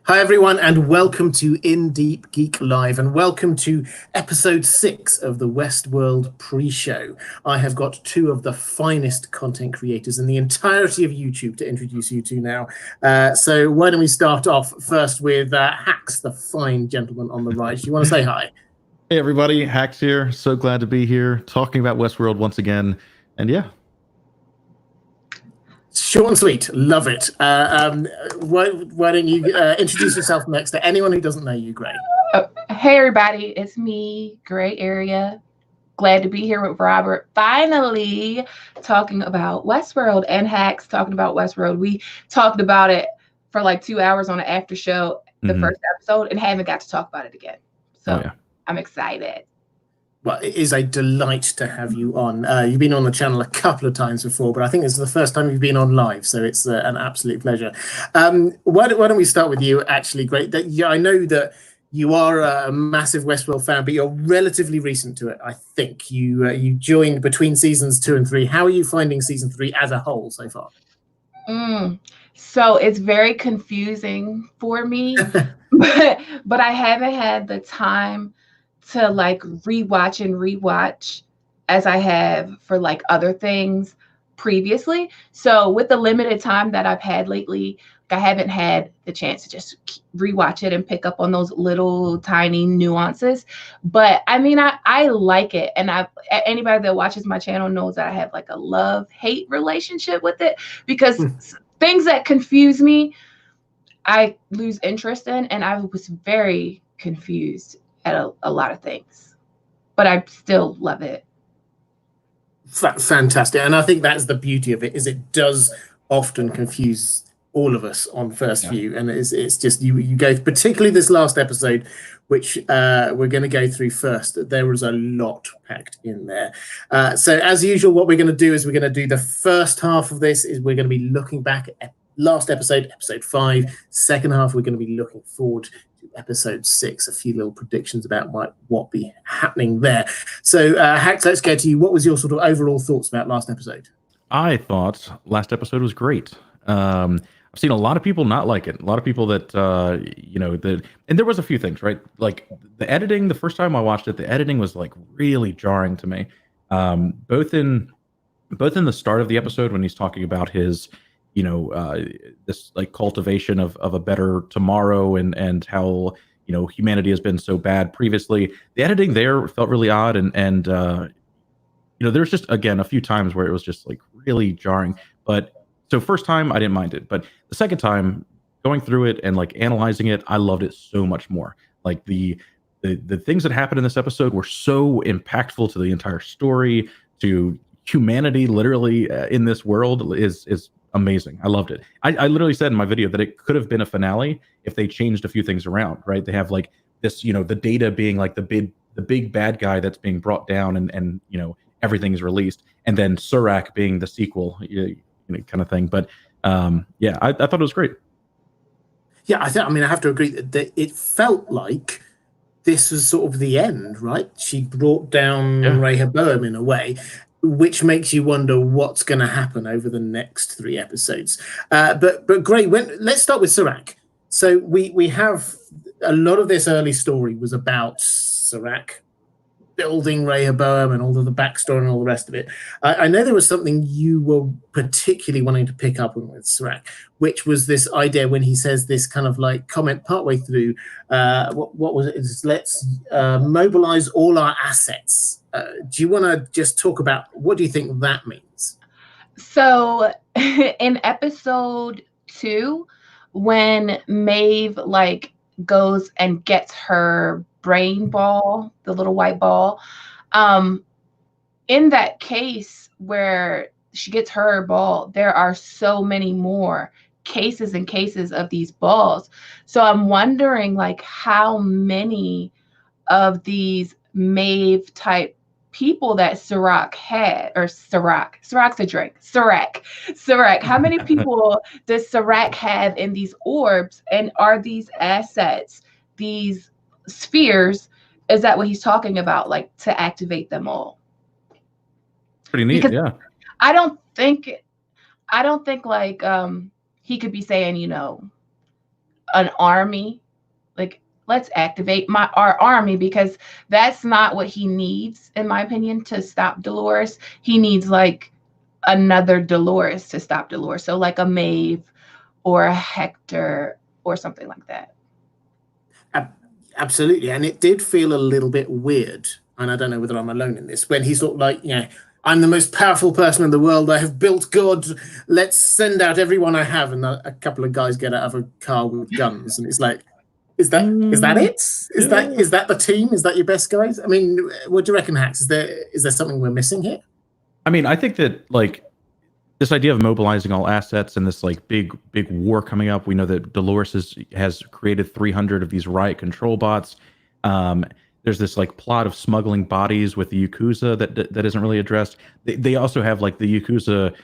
Hi, everyone, and welcome to Deep Geek Live, and welcome to episode 6 of the Westworld pre-show. I have got two of the finest content creators in the entirety of YouTube to introduce you to now. So why don't we start off first with Hax, the fine gentleman on the right. Do you want to say hi? Hey everybody, Hax here. So glad to be here talking about Westworld once again. And yeah, Short and sweet, love it. Why don't you introduce yourself next to anyone who doesn't know you, Gray? Hey everybody, it's me, Gray Area. Glad to be here with Robert. Finally talking about Westworld and Hax talking about Westworld. We talked about it for like 2 hours on an after show, the first episode, and haven't got to talk about it again. So I'm excited. Well, it is a delight to have you on. You've been on the channel a couple of times before, but I think this is the first time you've been on live, so it's an absolute pleasure. Why don't we start with you, actually, Great. I know that you are a massive Westworld fan, but you're relatively recent to it, I think. You joined between seasons 2 and 3. How are you finding season 3 as a whole so far? So it's very confusing for me, but I haven't had the time to like rewatch as I have for like other things previously. So with the limited time that I've had lately, I haven't had the chance to just rewatch it and pick up on those little tiny nuances. But I mean, I like it. And anybody that watches my channel knows that I have like a love-hate relationship with it, because things that confuse me, I lose interest in. And I was very confused at a lot of things, but I still love it. Fantastic. And I think that's the beauty of it, is it does often confuse all of us on first view, and it's just you go, particularly this last episode, which we're going to go through first. There was a lot packed in there. So as usual, what we're going to do is we're going to do the first half of this is we're going to be looking back at last episode 5. Second half, we're going to be looking forward to episode 6, a few little predictions about what be happening there. So Hax, let's go to you. What was your sort of overall thoughts about last episode? I thought last episode was great. I've seen a lot of people not like it. A lot of people that and there was a few things, right? Like the editing. The first time I watched it, the editing was like really jarring to me. Both in the start of the episode when he's talking about his, this like cultivation of a better tomorrow, and how humanity has been so bad previously. The editing there felt really odd, and there's just again a few times where it was just like really jarring. But so first time I didn't mind it, but the second time going through it and like analyzing it, I loved it so much more. Like the things that happened in this episode were so impactful to the entire story, to humanity literally in this world is amazing. I loved it. I literally said in my video that it could have been a finale if they changed a few things around, right? They have like this, the Data being like the big bad guy that's being brought down, and everything's released, and then Surak being the sequel, kind of thing. But I thought it was great. Yeah, I mean, I have to agree that it felt like this was sort of the end, right? She brought down Rehoboam in a way, which makes you wonder what's going to happen over the next 3 episodes. But great. Let's start with Surak. So we have a lot of this early story was about Surak building Rehoboam and all of the backstory and all the rest of it. I know there was something you were particularly wanting to pick up on with Surak, which was this idea when he says this kind of like comment partway through. What was it? It's, let's mobilize all our assets. Do you want to just talk about what do you think that means? So in episode 2, when Maeve like goes and gets her brain ball, the little white ball, in that case where she gets her ball, there are so many more cases and cases of these balls. So I'm wondering like how many of these Maeve type people that Surak had, or Surak's a drink. Surak. How many people does Surak have in these orbs? And are these assets, these spheres, is that what he's talking about? Like to activate them all? Pretty neat, because yeah. I don't think like he could be saying, an army. Like, let's activate our army, because that's not what he needs, in my opinion, to stop Dolores. He needs like another Dolores to stop Dolores. So like a Maeve or a Hector or something like that. Absolutely. And it did feel a little bit weird, and I don't know whether I'm alone in this, when he sort of like, I'm the most powerful person in the world. I have built God. Let's send out everyone I have. And a couple of guys get out of a car with guns. And it's like, is that it? Is that the team? Is that your best guys? I mean, what do you reckon, Hax? Is there something we're missing here? I mean, I think that like this idea of mobilizing all assets and this like big war coming up. We know that Dolores has created 300 of these riot control bots. There's this like plot of smuggling bodies with the Yakuza that isn't really addressed. They also have like the Yakuza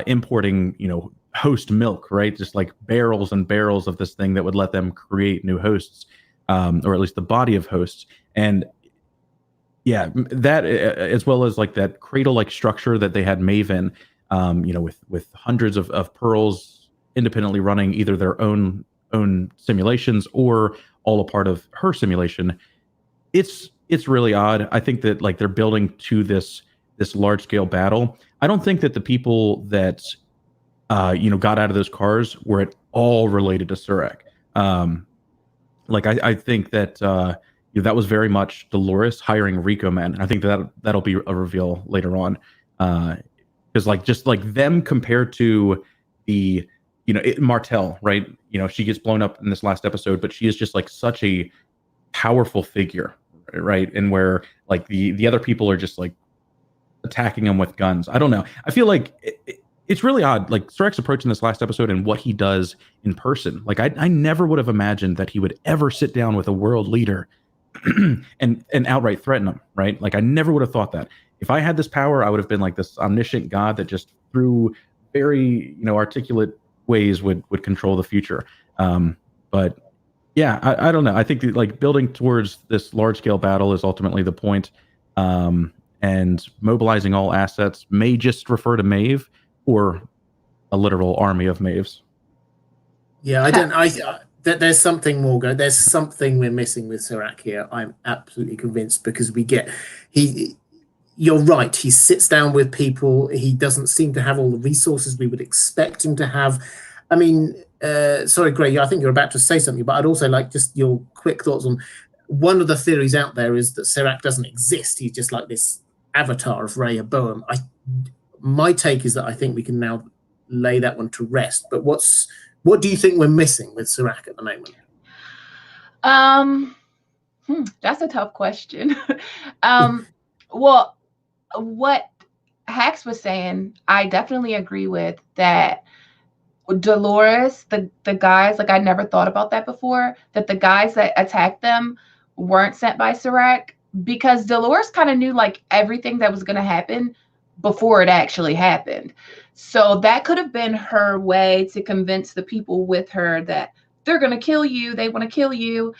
importing, host milk, right? Just like barrels and barrels of this thing that would let them create new hosts, or at least the body of hosts. And yeah, that as well as like that cradle-like structure that they had Maeve in, with hundreds of pearls independently running either their own simulations or all a part of her simulation. It's really odd. I think that like they're building to this large scale battle. I don't think that the people that got out of those cars were at all related to Surak. I think that that was very much Dolores hiring Rico Men. And I think that'll be a reveal later on. Because just them compared to the Martel, right? She gets blown up in this last episode, but she is just like such a powerful figure, right? And where like the other people are just like attacking them with guns. I don't know. I feel like it's really odd. Like Surak's approach in this last episode and what he does in person. Like I never would have imagined that he would ever sit down with a world leader and outright threaten him, right? Like I never would have thought that. If I had this power, I would have been like this omniscient god that just through very articulate ways would control the future. But yeah, I don't know. I think that, like building towards this large scale battle is ultimately the point. And mobilizing all assets may just refer to Maeve or a literal army of Maeves. Yeah, there's something more going. There's something we're missing with Surak here. I'm absolutely convinced, because you're right. He sits down with people. He doesn't seem to have all the resources we would expect him to have. I mean, sorry, Gray, I think you're about to say something, but I'd also like just your quick thoughts on one of the theories out there is that Surak doesn't exist. He's just like this avatar of Rehoboam. My take is that I think we can now lay that one to rest. But what do you think we're missing with Surak at the moment? That's a tough question. Well, what Hax was saying, I definitely agree with that. Dolores, the guys, like I never thought about that before, that the guys that attacked them weren't sent by Surak, because Dolores kind of knew like everything that was going to happen before it actually happened. So that could have been her way to convince the people with her that they're going to kill you. They want to kill you,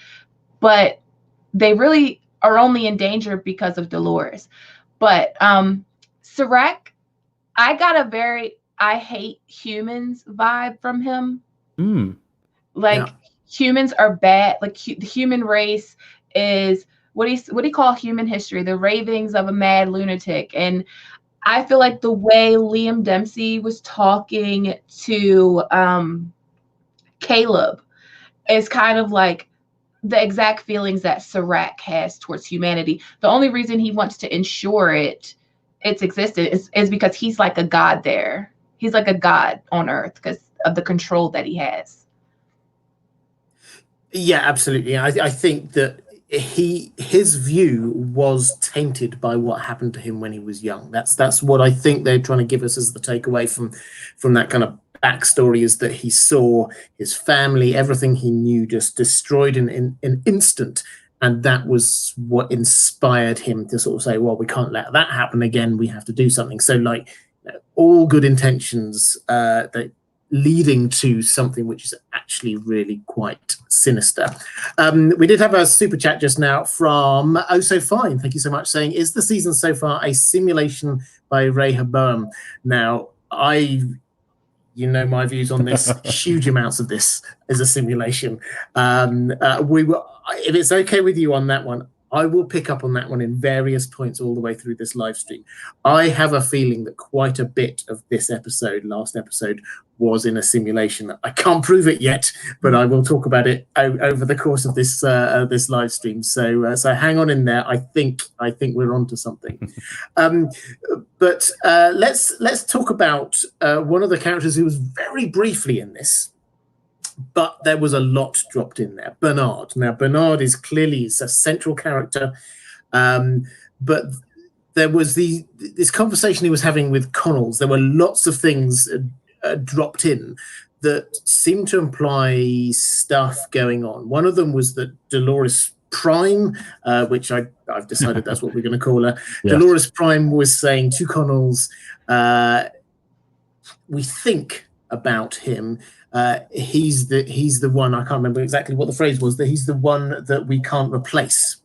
but they really are only in danger because of Dolores. But Surak, I got a very I hate humans vibe from him. Humans are bad. Like the human race is what do you call human history? The ravings of a mad lunatic. And I feel like the way Liam Dempsey was talking to Caleb is kind of like the exact feelings that Surak has towards humanity. The only reason he wants to ensure its existence is because he's like a god there. He's like a god on Earth because of the control that he has. Yeah, absolutely. I think that his view was tainted by what happened to him when he was young. That's what I think they're trying to give us as the takeaway from that kind of backstory, is that he saw his family, everything he knew, just destroyed in an instant. And that was what inspired him to sort of say, well, we can't let that happen again. We have to do something. So like all good intentions that leading to something which is actually really quite sinister. We did have a super chat just now from Oh So Fine. Thank you so much, saying, is the season so far a simulation by Rehoboam? Now, you know my views on this. Huge amounts of this is a simulation. If it's okay with you on that one, I will pick up on that one in various points all the way through this live stream. I have a feeling that quite a bit of this last episode, was in a simulation. I can't prove it yet, but I will talk about it over the course of this this live stream. So hang on in there. I think we're onto something. But let's talk about one of the characters who was very briefly in this, but there was a lot dropped in there. Bernard. Now, Bernard is clearly a central character, but there was this conversation he was having with Connells. There were lots of things dropped in that seemed to imply stuff going on. One of them was that Dolores Prime, which I've decided that's what we're going to call her. Yes. Dolores Prime was saying to Connells, we think about him. He's the one, I can't remember exactly what the phrase was, that he's the one that we can't replace.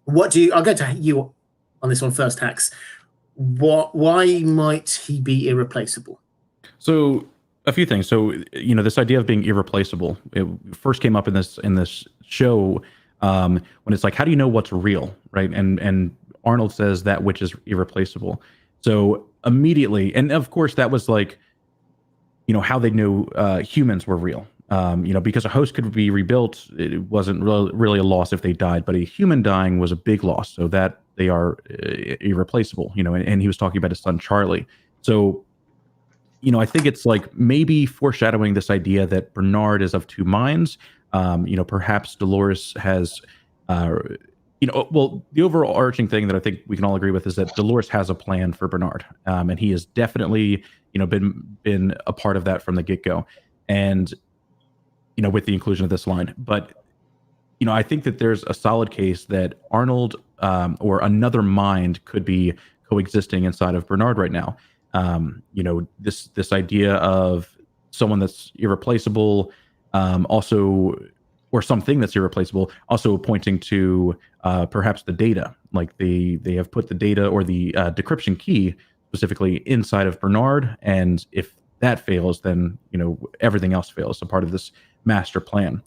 I'll go to you on this one first, Hax. Why might he be irreplaceable? So a few things. So, this idea of being irreplaceable, it first came up in this show when it's like, how do you know what's real, right? And Arnold says that which is irreplaceable. So immediately, and of course that was like, how they knew humans were real. Because a host could be rebuilt, it wasn't really a loss if they died, but a human dying was a big loss, so that they are irreplaceable. And he was talking about his son Charlie. So, I think it's like maybe foreshadowing this idea that Bernard is of two minds. Perhaps Dolores has, the overarching thing that I think we can all agree with is that Dolores has a plan for Bernard, and he has definitely, been a part of that from the get-go, and with the inclusion of this line. But I think that there's a solid case that Arnold or another mind could be coexisting inside of Bernard right now. This idea of someone that's irreplaceable, also, or something that's irreplaceable, also pointing to perhaps the data. Like they have put the data or the decryption key specifically inside of Bernard, and if that fails, then everything else fails. So part of this master plan.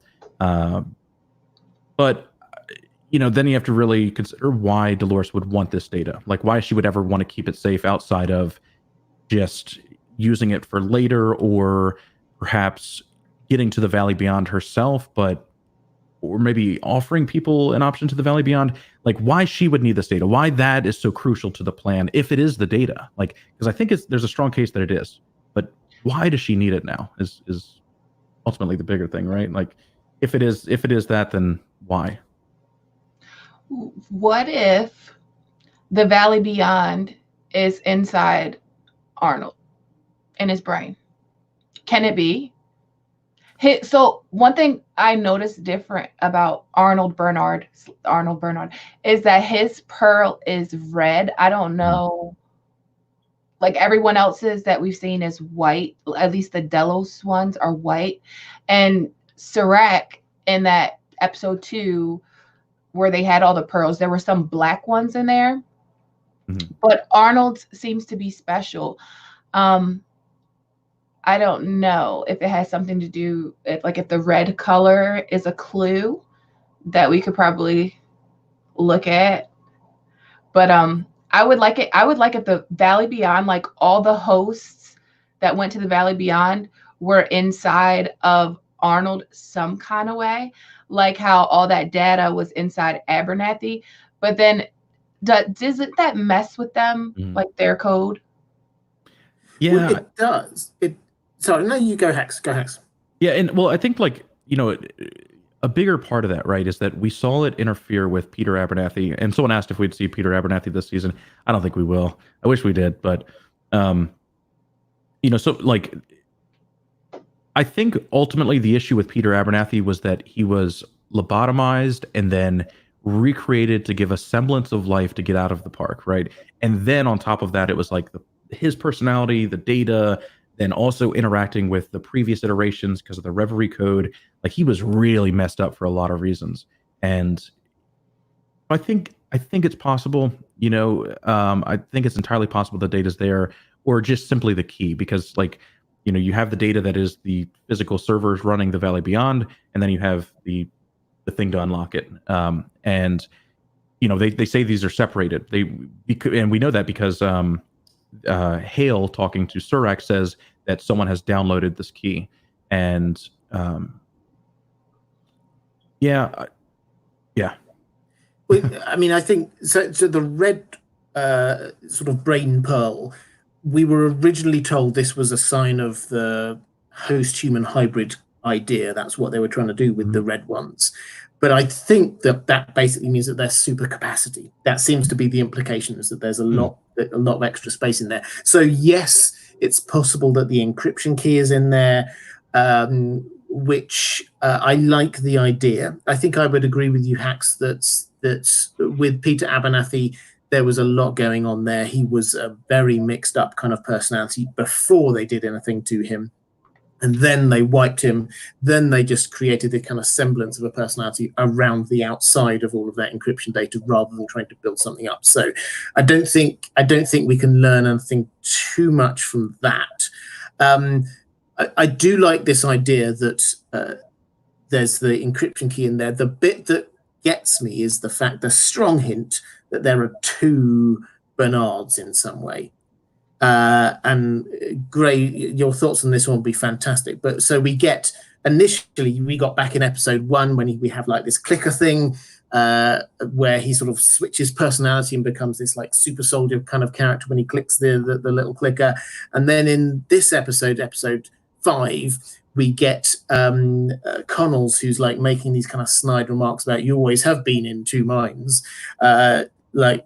But then you have to really consider why Dolores would want this data, like why she would ever want to keep it safe outside of just using it for later, or perhaps getting to the Valley Beyond herself, or maybe offering people an option to the Valley Beyond. Like why she would need this data, why that is so crucial to the plan, if it is the data. Like, because I think there's a strong case that it is, but why does she need it now is ultimately the bigger thing, right? Like if it is that, then why? What if the Valley Beyond is inside Arnold in his brain? Can it be? So one thing I noticed different about Arnold Bernard is that his pearl is red. I don't know, like everyone else's that we've seen is white. At least the Delos ones are white. And Serac in that episode 2, where they had all the pearls, there were some black ones in there. Mm-hmm. But Arnold's seems to be special. I don't know if it has something to do if the red color is a clue that we could probably look at. But I would like it. I would like if the Valley Beyond, like all the hosts that went to the Valley Beyond were inside of Arnold some kind of way, like how all that data was inside Abernathy. But then doesn't that mess with them, like their code? Yeah, well, it does. Sorry, no, you go, Hax. Go, Hax. Yeah, and I think a bigger part of that, right, is that we saw it interfere with Peter Abernathy. And someone asked if we'd see Peter Abernathy this season. I don't think we will. I wish we did, but I think ultimately the issue with Peter Abernathy was that he was lobotomized and then recreated to give a semblance of life to get out of the park, right? And then on top of that, it was like his personality, the data, then also interacting with the previous iterations because of the Reverie code. Like he was really messed up for a lot of reasons. And I think it's possible, I think it's entirely possible the data's there, or just simply the key, because like you have the data that is the physical servers running the Valley Beyond, and then you have the thing to unlock it. And they say these are separated. And we know that because Hale, talking to Surak, says that someone has downloaded this key, and yeah. Well, I mean, I think so. The red sort of brain pearl, we were originally told this was a sign of the host-human hybrid idea. That's what they were trying to do with the red ones. But I think that basically means that there's super capacity. That seems to be the implication, is that there's a lot of extra space in there. So yes, it's possible that the encryption key is in there, which I like the idea. I think I would agree with you, Hax, that with Peter Abernathy, there was a lot going on there. He was a very mixed up kind of personality before they did anything to him. And then they wiped him. Then they just created a kind of semblance of a personality around the outside of all of that encryption data, rather than trying to build something up. So I don't think we can learn anything too much from that. I do like this idea that there's the encryption key in there. The bit that gets me is the strong hint that there are two Bernards in some way. And Gray, your thoughts on this one would be fantastic. But so we got back in episode 1 when we have like this clicker thing where he sort of switches personality and becomes this like super soldier kind of character when he clicks the little clicker. And then in this episode 5, we get Connells, who's like making these kind of snide remarks about you always have been in two minds, like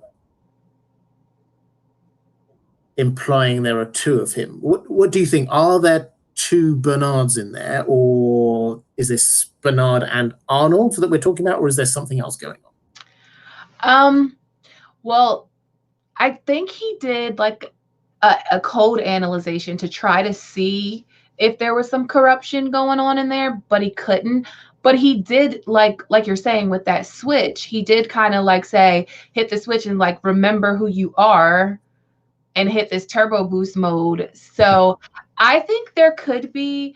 implying there are two of him. What do you think? Are there two Bernards in there, or is this Bernard and Arnold that we're talking about, or is there something else going on? Well, I think he did like a code analyzation to try to see if there was some corruption going on in there, but he couldn't. But he did, like you're saying with that switch, he did kind of like say, hit the switch and like remember who you are and hit this turbo boost mode. So I think there could be,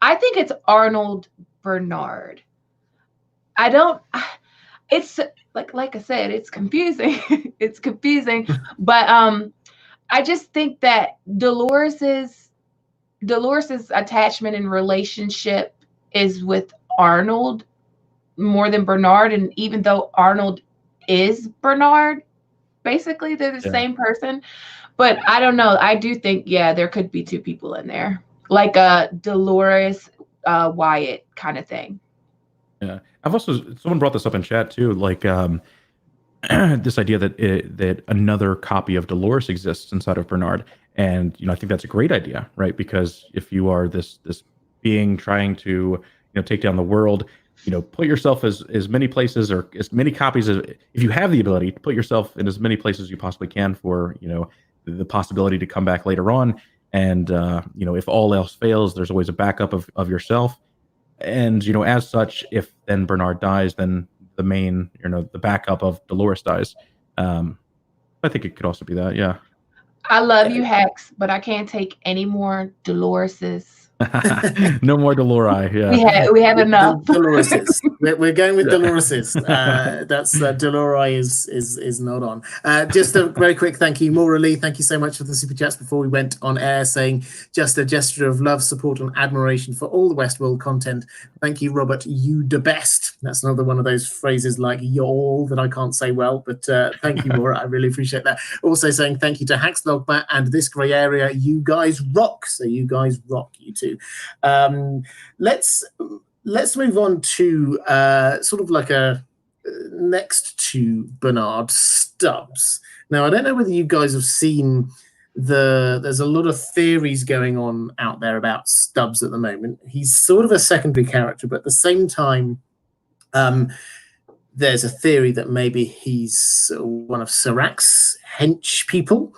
I think it's Arnold Bernard. It's like I said, it's confusing. It's confusing. But I just think that Dolores's attachment and relationship is with Arnold more than Bernard. And even though Arnold is Bernard, basically they're the same person. But I don't know. I do think, there could be two people in there, like a Dolores Wyatt kind of thing. Yeah, someone brought this up in chat too, like this idea that another copy of Dolores exists inside of Bernard. And I think that's a great idea, right? Because if you are this being trying to take down the world, put yourself as many places or as many copies as, if you have the ability to put yourself in as many places as you possibly can for the possibility to come back later on. And if all else fails, there's always a backup of yourself. And as such, if then Bernard dies, then the main the backup of Dolores dies. I think it could also be that. Yeah. I love you, Hax, but I can't take any more Doloreses. No more Dolores. Yeah, we have enough. Doloreses. We're going with Doloreses. That's Dolores is not on. Just a very quick thank you, Maura Lee. Thank you so much for the super chats before we went on air, saying just a gesture of love, support, and admiration for all the Westworld content. Thank you, Robert. You the best. That's another one of those phrases like y'all that I can't say well, but thank you, Maura. I really appreciate that. Also saying thank you to Hax Dogma and This Grey Area. You guys rock. So you guys rock, you two. Let's move on to sort of like a next to Bernard, Stubbs. Now, I don't know whether you guys have seen there's a lot of theories going on out there about Stubbs at the moment. He's sort of a secondary character, but at the same time, there's a theory that maybe he's one of Surak's hench people.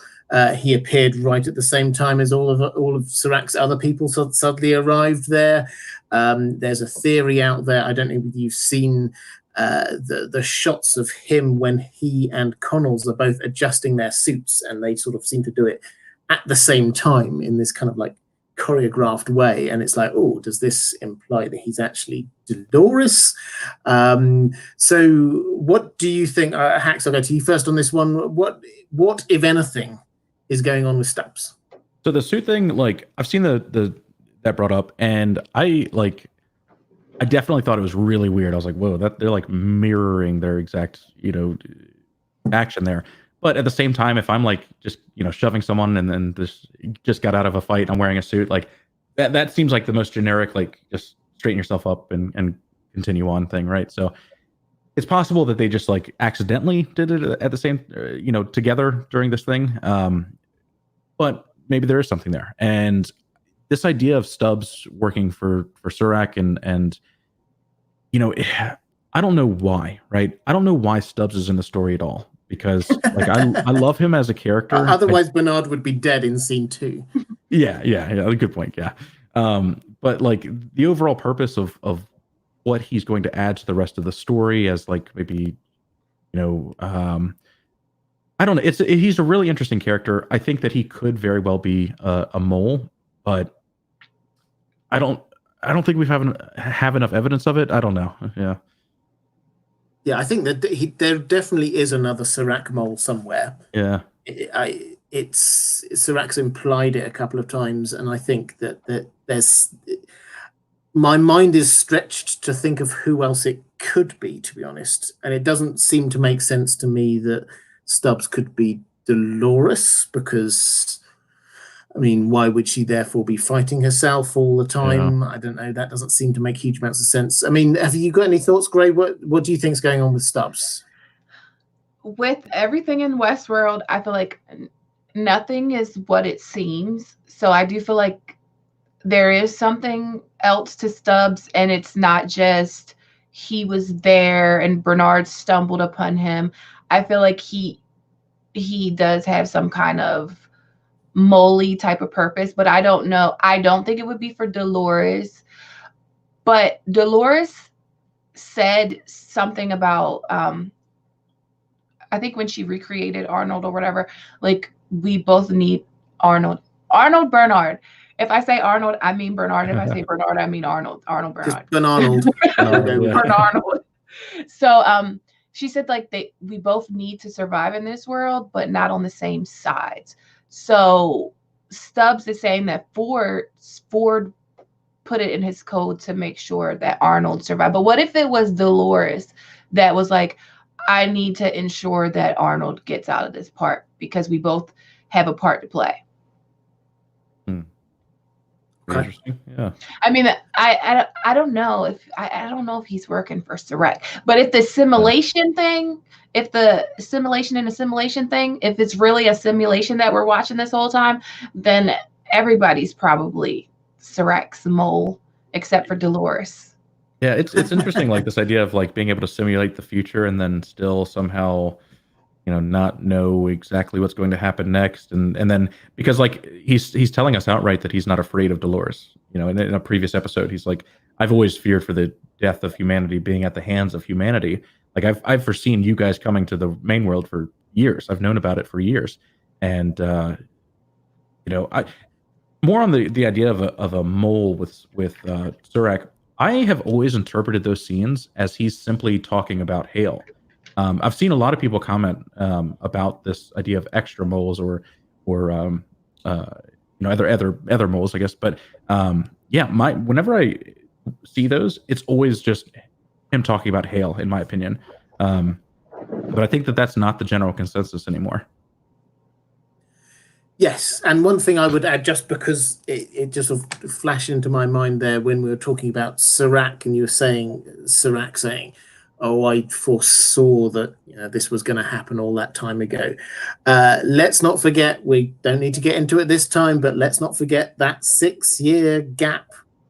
He appeared right at the same time as all of Surak's other people suddenly arrived there. There's a theory out there. I don't know if you've seen the shots of him when he and Connells are both adjusting their suits, and they sort of seem to do it at the same time in this kind of like choreographed way, and it's like, oh, does this imply that he's actually Dolores? So what do you think, Hax, I'll go to you first on this one. What if anything is going on with Stubbs? So the suit thing, like, I've seen the that brought up, and I definitely thought it was really weird. I was like, whoa, that they're like mirroring their exact, action there. But at the same time, if I'm like just, shoving someone and then this just got out of a fight and I'm wearing a suit, like that seems like the most generic, like just straighten yourself up and continue on thing, right? So it's possible that they just like accidentally did it at the same, together during this thing. But maybe there is something there. And this idea of Stubbs working for Surak and I don't know why, right? I don't know why Stubbs is in the story at all, because like I love him as a character. Otherwise, Bernard would be dead in scene 2. Yeah, good point. Yeah. But like the overall purpose of what he's going to add to the rest of the story as like maybe, I don't know. He's a really interesting character. I think that he could very well be a mole, but I don't think we have enough evidence of it. I don't know. Yeah. Yeah, I think that there definitely is another Surak mole somewhere. Yeah. Surak's implied it a couple of times, and I think that there's. My mind is stretched to think of who else it could be, to be honest, and it doesn't seem to make sense to me that Stubbs could be Dolores, because, I mean, why would she therefore be fighting herself all the time? Yeah. I don't know. That doesn't seem to make huge amounts of sense. I mean, have you got any thoughts, Gray? What do you think is going on with Stubbs? With everything in Westworld, I feel like nothing is what it seems. So I do feel like there is something else to Stubbs, and it's not just he was there and Bernard stumbled upon him. I feel like he does have some kind of mole type of purpose, but I don't know. I don't think it would be for Dolores. But Dolores said something about I think when she recreated Arnold or whatever, like, we both need Arnold Bernard. If I say Arnold, I mean Bernard. If I say Bernard, I mean Arnold Bernard. Just Bernard. Bernard. So she said, like, we both need to survive in this world, but not on the same sides. So Stubbs is saying that Ford put it in his code to make sure that Arnold survived. But what if it was Dolores that was like, I need to ensure that Arnold gets out of this part because we both have a part to play. Interesting. Yeah. I mean, I don't know if I don't know if he's working for Surak, but if the simulation thing, if the simulation in a simulation thing, if it's really a simulation that we're watching this whole time, then everybody's probably Surak's mole, except for Dolores. Yeah, it's interesting, like this idea of like being able to simulate the future and then still somehow, not know exactly what's going to happen next, and then because like he's telling us outright that he's not afraid of Dolores. In a previous episode, he's like, I've always feared for the death of humanity being at the hands of humanity. Like I've foreseen you guys coming to the main world for years. I've known about it for years, and I more on the idea of a mole with Surak. I have always interpreted those scenes as he's simply talking about Hale. I've seen a lot of people comment about this idea of extra moles or other moles, I guess. But whenever I see those, it's always just him talking about Hale, in my opinion. But I think that that's not the general consensus anymore. Yes, and one thing I would add, just because it just sort of flashed into my mind there when we were talking about Surak, and you were saying Surak saying, "Oh, I foresaw that this was going to happen all that time ago." Let's not forget, we don't need to get into it this time, but let's not forget that 6-year gap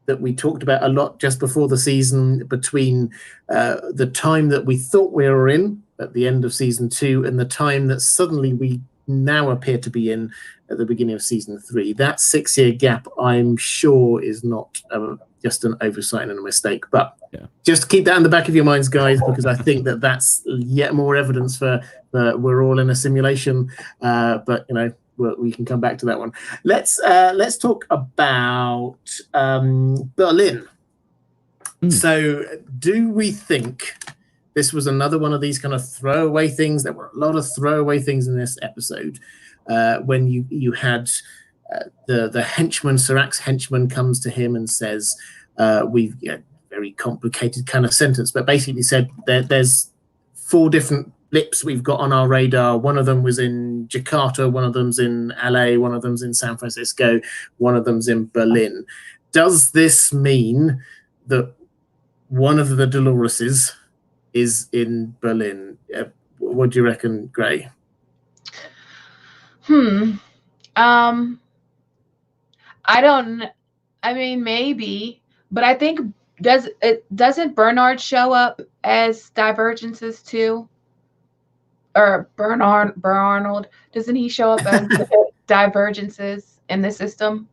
that we talked about a lot just before the season, between the time that we thought we were in at the end of season 2 and the time that suddenly we now appear to be in at the beginning of season 3. That 6-year gap, I'm sure, is not just an oversight and a mistake, but just keep that in the back of your minds, guys, because I think that that's yet more evidence for we're all in a simulation. But we can come back to that one. Let's talk about Berlin. So, do we think this was another one of these kind of throwaway things? There were a lot of throwaway things in this episode. When you had the henchman, Sirach's henchman, comes to him and says, "We've very complicated kind of sentence, but basically said there's 4 different blips we've got on our radar. One of them was in Jakarta, one of them's in LA, one of them's in San Francisco, one of them's in Berlin. Does this mean that one of the Doloreses is in Berlin? What do you reckon, Gray? I mean, maybe, but I think doesn't Bernard show up as divergences too? Or Bernard, doesn't he show up as divergences in the system?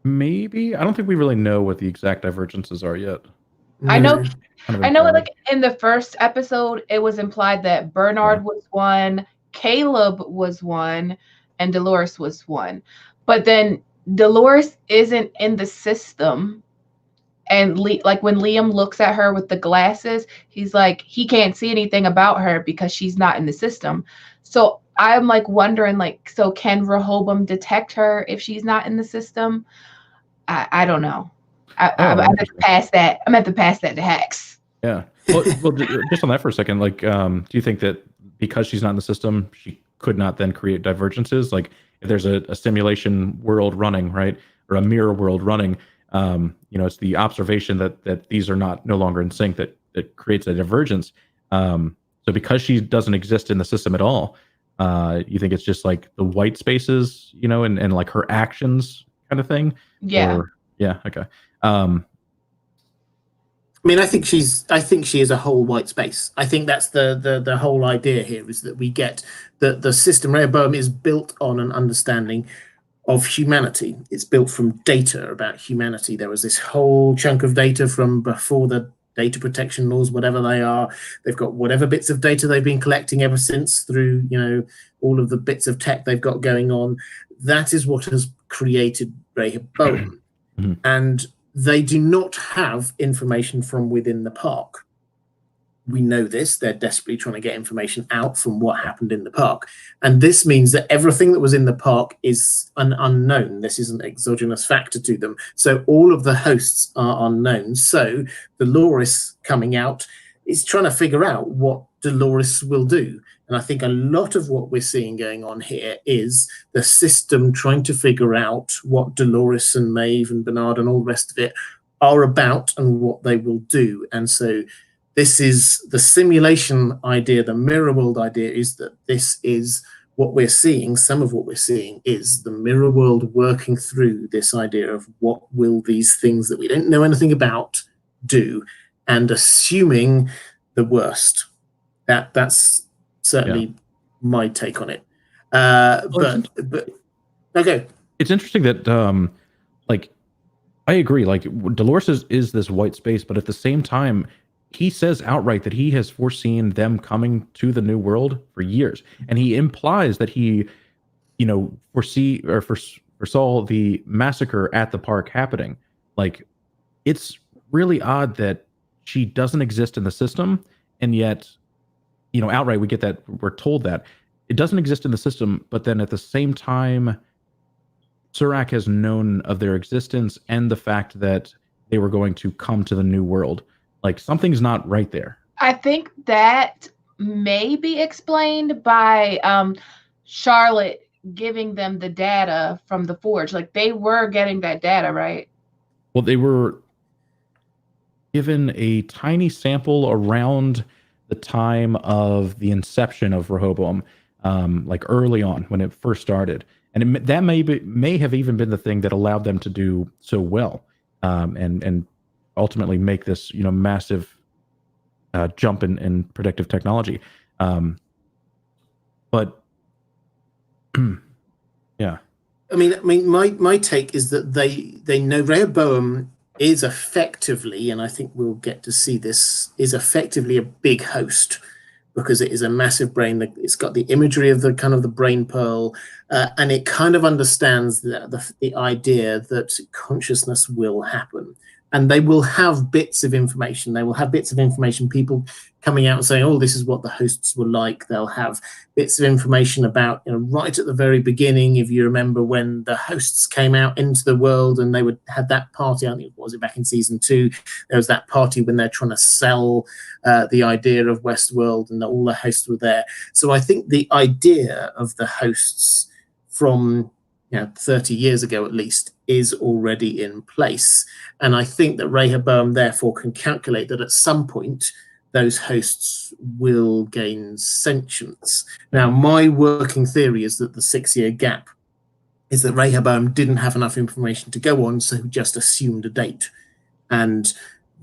Maybe. I don't think we really know what the exact divergences are yet. I know, like in the first episode, it was implied that Bernard was one, Caleb was one, and Dolores was one. But then Dolores isn't in the system. And like when Liam looks at her with the glasses, he's like, he can't see anything about her because she's not in the system. So I'm like wondering, like, so can Rehoboam detect her if she's not in the system? I don't know. I'm at to pass that. I'm at to pass that to Hax. Yeah. Well, just on that for a second, like, do you think that because she's not in the system, she could not then create divergences? Like, if there's a simulation world running, right, or a mirror world running, it's the observation that these are no longer in sync that creates a divergence. So because she doesn't exist in the system at all, you think it's just like the white spaces, and like her actions kind of thing? Yeah. Okay. I mean, I think she is a whole white space. I think that's the whole idea here, is that we get the system. Rehoboam is built on an understanding of humanity. It's built from data about humanity. There was this whole chunk of data from before the data protection laws, whatever they are. They've got whatever bits of data they've been collecting ever since through, all of the bits of tech they've got going on. That is what has created Rehoboam. And they do not have information from within the park. We know this. They're desperately trying to get information out from what happened in the park. And this means that everything that was in the park is an unknown. This is an exogenous factor to them. So all of the hosts are unknown. So Dolores coming out is trying to figure out what Dolores will do. And I think a lot of what we're seeing going on here is the system trying to figure out what Dolores and Maeve and Bernard and all the rest of it are about and what they will do. And so this is the simulation idea, the mirror world idea, is that this is what we're seeing. Some of what we're seeing is the mirror world working through this idea of what will these things that we don't know anything about do, and assuming the worst. That's certainly my take on it. But okay. It's interesting that I agree. Like, Dolores is this white space, but at the same time, he says outright that he has foreseen them coming to the new world for years, and he implies that he, foresaw the massacre at the park happening. Like, it's really odd that she doesn't exist in the system, and yet, outright we get that we're told that it doesn't exist in the system, but then at the same time, Sirach has known of their existence and the fact that they were going to come to the new world. Like, something's not right there. I think that may be explained by Charlotte giving them the data from the forge. Like, they were getting that data, right? Well, they were given a tiny sample around the time of the inception of Rehoboam, like early on when it first started. And that may have even been the thing that allowed them to do so well, and ultimately make this massive jump in predictive technology. But yeah, I mean, my take is that they know Rehoboam is effectively, and I think we'll get to see this, is effectively a big host, because it is a massive brain. It's got the imagery of the kind of the brain pearl, and it kind of understands the idea that consciousness will happen. And they will have bits of information. They will have bits of information, people coming out and saying, oh, this is what the hosts were like. They'll have bits of information about, right at the very beginning, if you remember when the hosts came out into the world and they had that party, I think, was it back in season 2? There was that party when they're trying to sell the idea of Westworld, and all the hosts were there. So I think the idea of the hosts from 30 years ago at least is already in place. And I think that Rehoboam therefore can calculate that at some point those hosts will gain sentience. Now, my working theory is that the 6-year gap is that Rehoboam didn't have enough information to go on, so he just assumed a date. And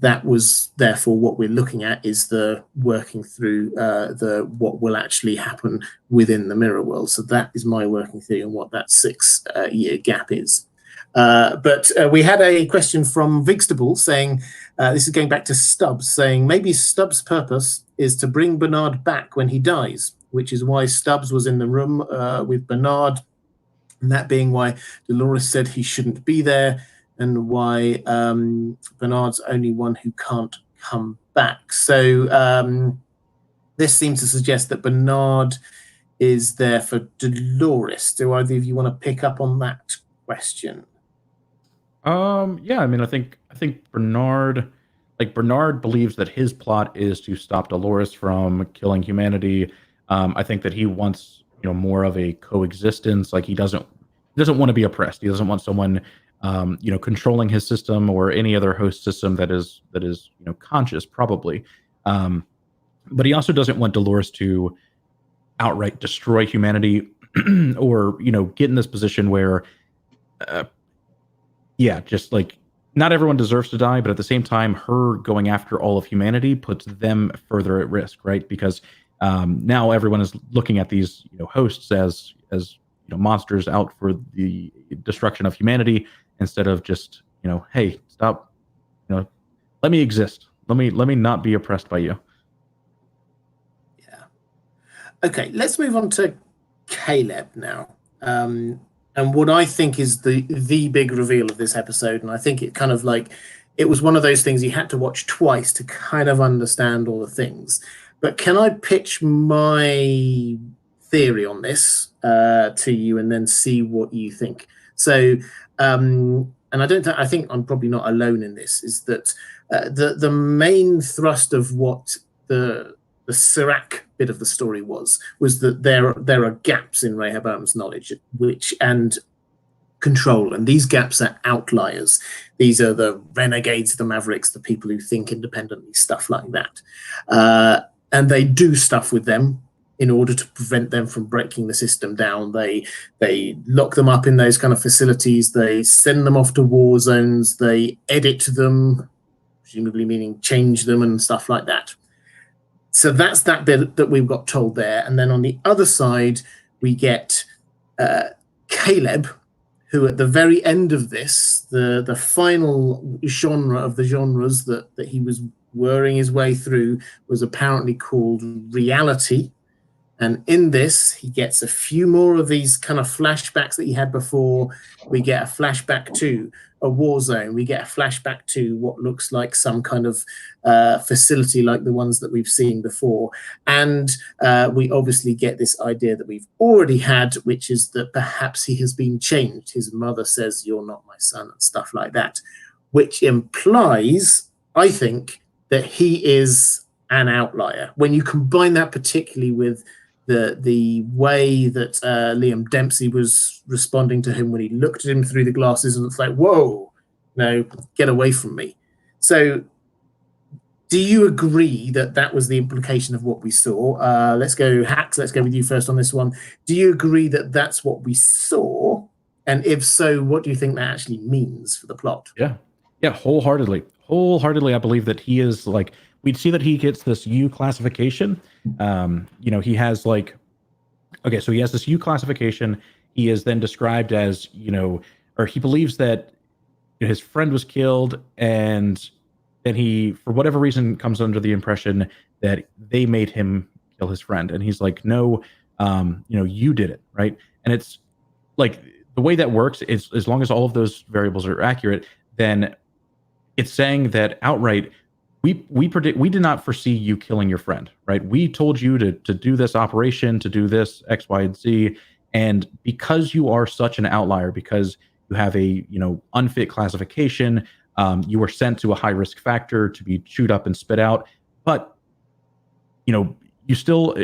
that was therefore what we're looking at, is the working through what will actually happen within the mirror world. So that is my working theory on what that 6-year gap is. But we had a question from Vigstable saying, this is going back to Stubbs, saying maybe Stubbs' purpose is to bring Bernard back when he dies, which is why Stubbs was in the room with Bernard, and that being why Dolores said he shouldn't be there, and why Bernard's only one who can't come back. So this seems to suggest that Bernard is there for Dolores. Do either of you want to pick up on that question? Yeah, I mean, I think Bernard believes that his plot is to stop Dolores from killing humanity. I think that he wants, more of a coexistence. Like, he doesn't want to be oppressed. He doesn't want someone controlling his system or any other host system that is conscious, probably. But he also doesn't want Dolores to outright destroy humanity or get in this position where just like, not everyone deserves to die, but at the same time, her going after all of humanity puts them further at risk, right? Because now everyone is looking at these hosts as monsters out for the destruction of humanity, instead of just hey, stop, let me exist, let me not be oppressed by you. Yeah. Okay, let's move on to Caleb now. And what I think is the big reveal of this episode, and I think it kind of it was one of those things you had to watch twice to kind of understand all the things. But can I pitch my theory on this to you, and then see what you think? So, and I think I'm probably not alone in this, is that the main thrust of what the Serac bit of the story was that there are gaps in Rehoboam's knowledge and control, and these gaps are outliers. These are the renegades, the mavericks, the people who think independently, stuff like that. And they do stuff with them in order to prevent them from breaking the system down. They lock them up in those kind of facilities. They send them off to war zones. They edit them, presumably meaning change them and stuff like that. So that's that bit that we've got told there. And then on the other side, we get Caleb, who at the very end of this, the final genre of the genres that he was whirring his way through, was apparently called reality. And in this, he gets a few more of these kind of flashbacks that he had before. We get a flashback to a war zone. We get a flashback to what looks like some kind of facility like the ones that we've seen before. And we obviously get this idea that we've already had, which is that perhaps he has been changed. His mother says, "You're not my son," and stuff like that, which implies, I think, that he is an outlier. When you combine that particularly with the way that Liam Dempsey was responding to him when he looked at him through the glasses, and it's like, whoa, no, get away from me. So do you agree that that was the implication of what we saw? Let's go, Hax, let's go with you first on this one. Do you agree that that's what we saw? And if so, what do you think that actually means for the plot? Yeah, wholeheartedly. I believe that he is we'd see that he gets this U classification. He has so he has this U classification. He is then described as, or he believes that his friend was killed, and then he, for whatever reason, comes under the impression that they made him kill his friend, and he's like, no, you did it, right? And it's like the way that works is, as long as all of those variables are accurate, then it's saying that outright, we did not foresee you killing your friend, right? We told you to do this operation, to do this X, Y, and Z, and because you are such an outlier, because you have a unfit classification, you were sent to a high risk factor to be chewed up and spit out, but you still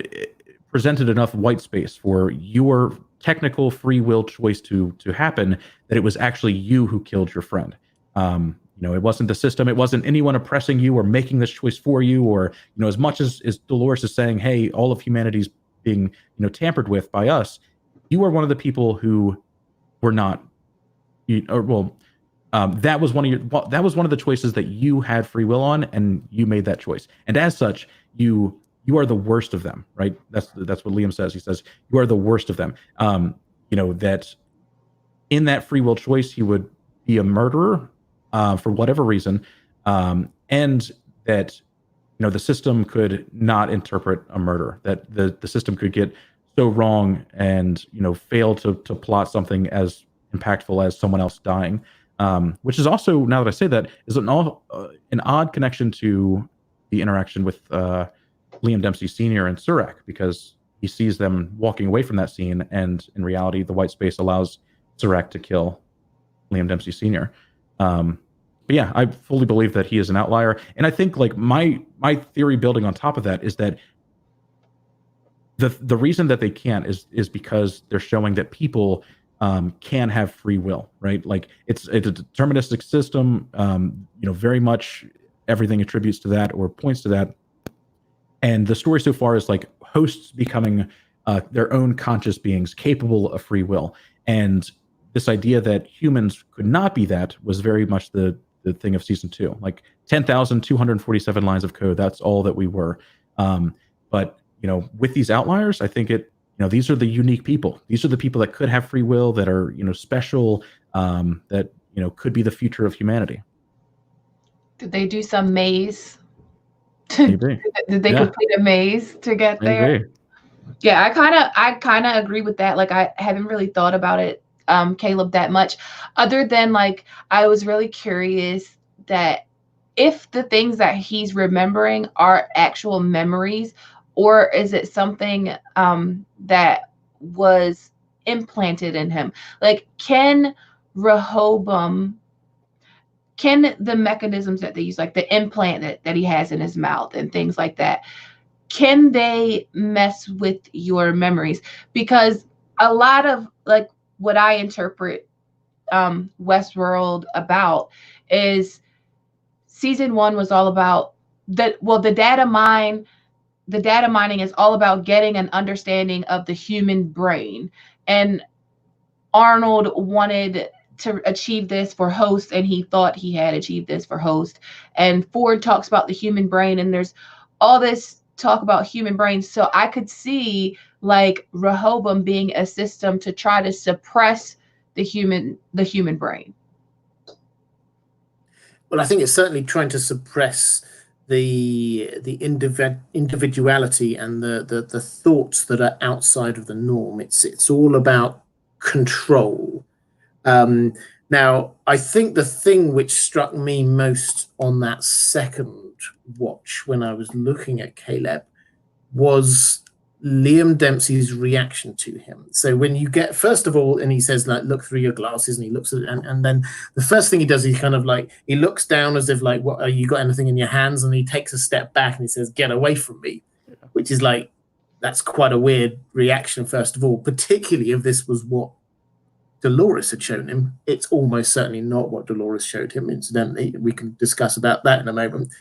presented enough white space for your technical free will choice to happen, that it was actually you who killed your friend. It wasn't the system, it wasn't anyone oppressing you or making this choice for you, or as much as Dolores is saying, hey, all of humanity's being tampered with by us, you are one of the people who were not, that was one of the choices that you had free will on, and you made that choice, and as such, you are the worst of them, right? That's what Liam says. He says you are the worst of them. That in that free will choice, he would be a murderer for whatever reason, and that the system could not interpret a murder. That the system could get so wrong and fail to plot something as impactful as someone else dying. Which is also, now that I say that, is an odd connection to the interaction with Liam Dempsey Sr. and Surak, because he sees them walking away from that scene, and in reality, the white space allows Surak to kill Liam Dempsey Sr. But yeah, I fully believe that he is an outlier, and I think like my theory building on top of that is that the reason that they can't is because they're showing that people can have free will, right? Like it's a deterministic system. Very much everything attributes to that or points to that. And the story so far is like hosts becoming their own conscious beings capable of free will. And this idea that humans could not be that was very much the thing of season 2. Like 10,247 lines of code, that's all that we were. But with these outliers, I think these are the unique people. These are the people that could have free will, that are special, that could be the future of humanity. Did they do some maze? Maybe. Did they complete a maze to get there? Maybe. Yeah, I kind of agree with that. Like, I haven't really thought about it, Caleb, that much, other than like I was really curious that if the things that he's remembering are actual memories, or is it something that was implanted in him? Like, can the mechanisms that they use, like the implant that he has in his mouth and things like that, can they mess with your memories? Because a lot of like what I interpret Westworld about is season 1 was all about the data mining is all about getting an understanding of the human brain. And Arnold wanted to achieve this for Host, and he thought he had achieved this for Host. And Ford talks about the human brain, and there's all this talk about human brains. So I could see like Rehoboam being a system to try to suppress the human brain. Well, I think it's certainly trying to suppress the individuality and the thoughts that are outside of the norm. It's all about control. Now, I think the thing which struck me most on that second watch when I was looking at Caleb was Liam Dempsey's reaction to him. So when you get, first of all, and he says, like, look through your glasses, and he looks at it, and then the first thing he does, he kind of like, he looks down as if like, what, you got anything in your hands? And he takes a step back and he says, get away from me, which is like, that's quite a weird reaction, first of all, particularly if this was what Dolores had shown him. It's almost certainly not what Dolores showed him, incidentally. We can discuss about that in a moment.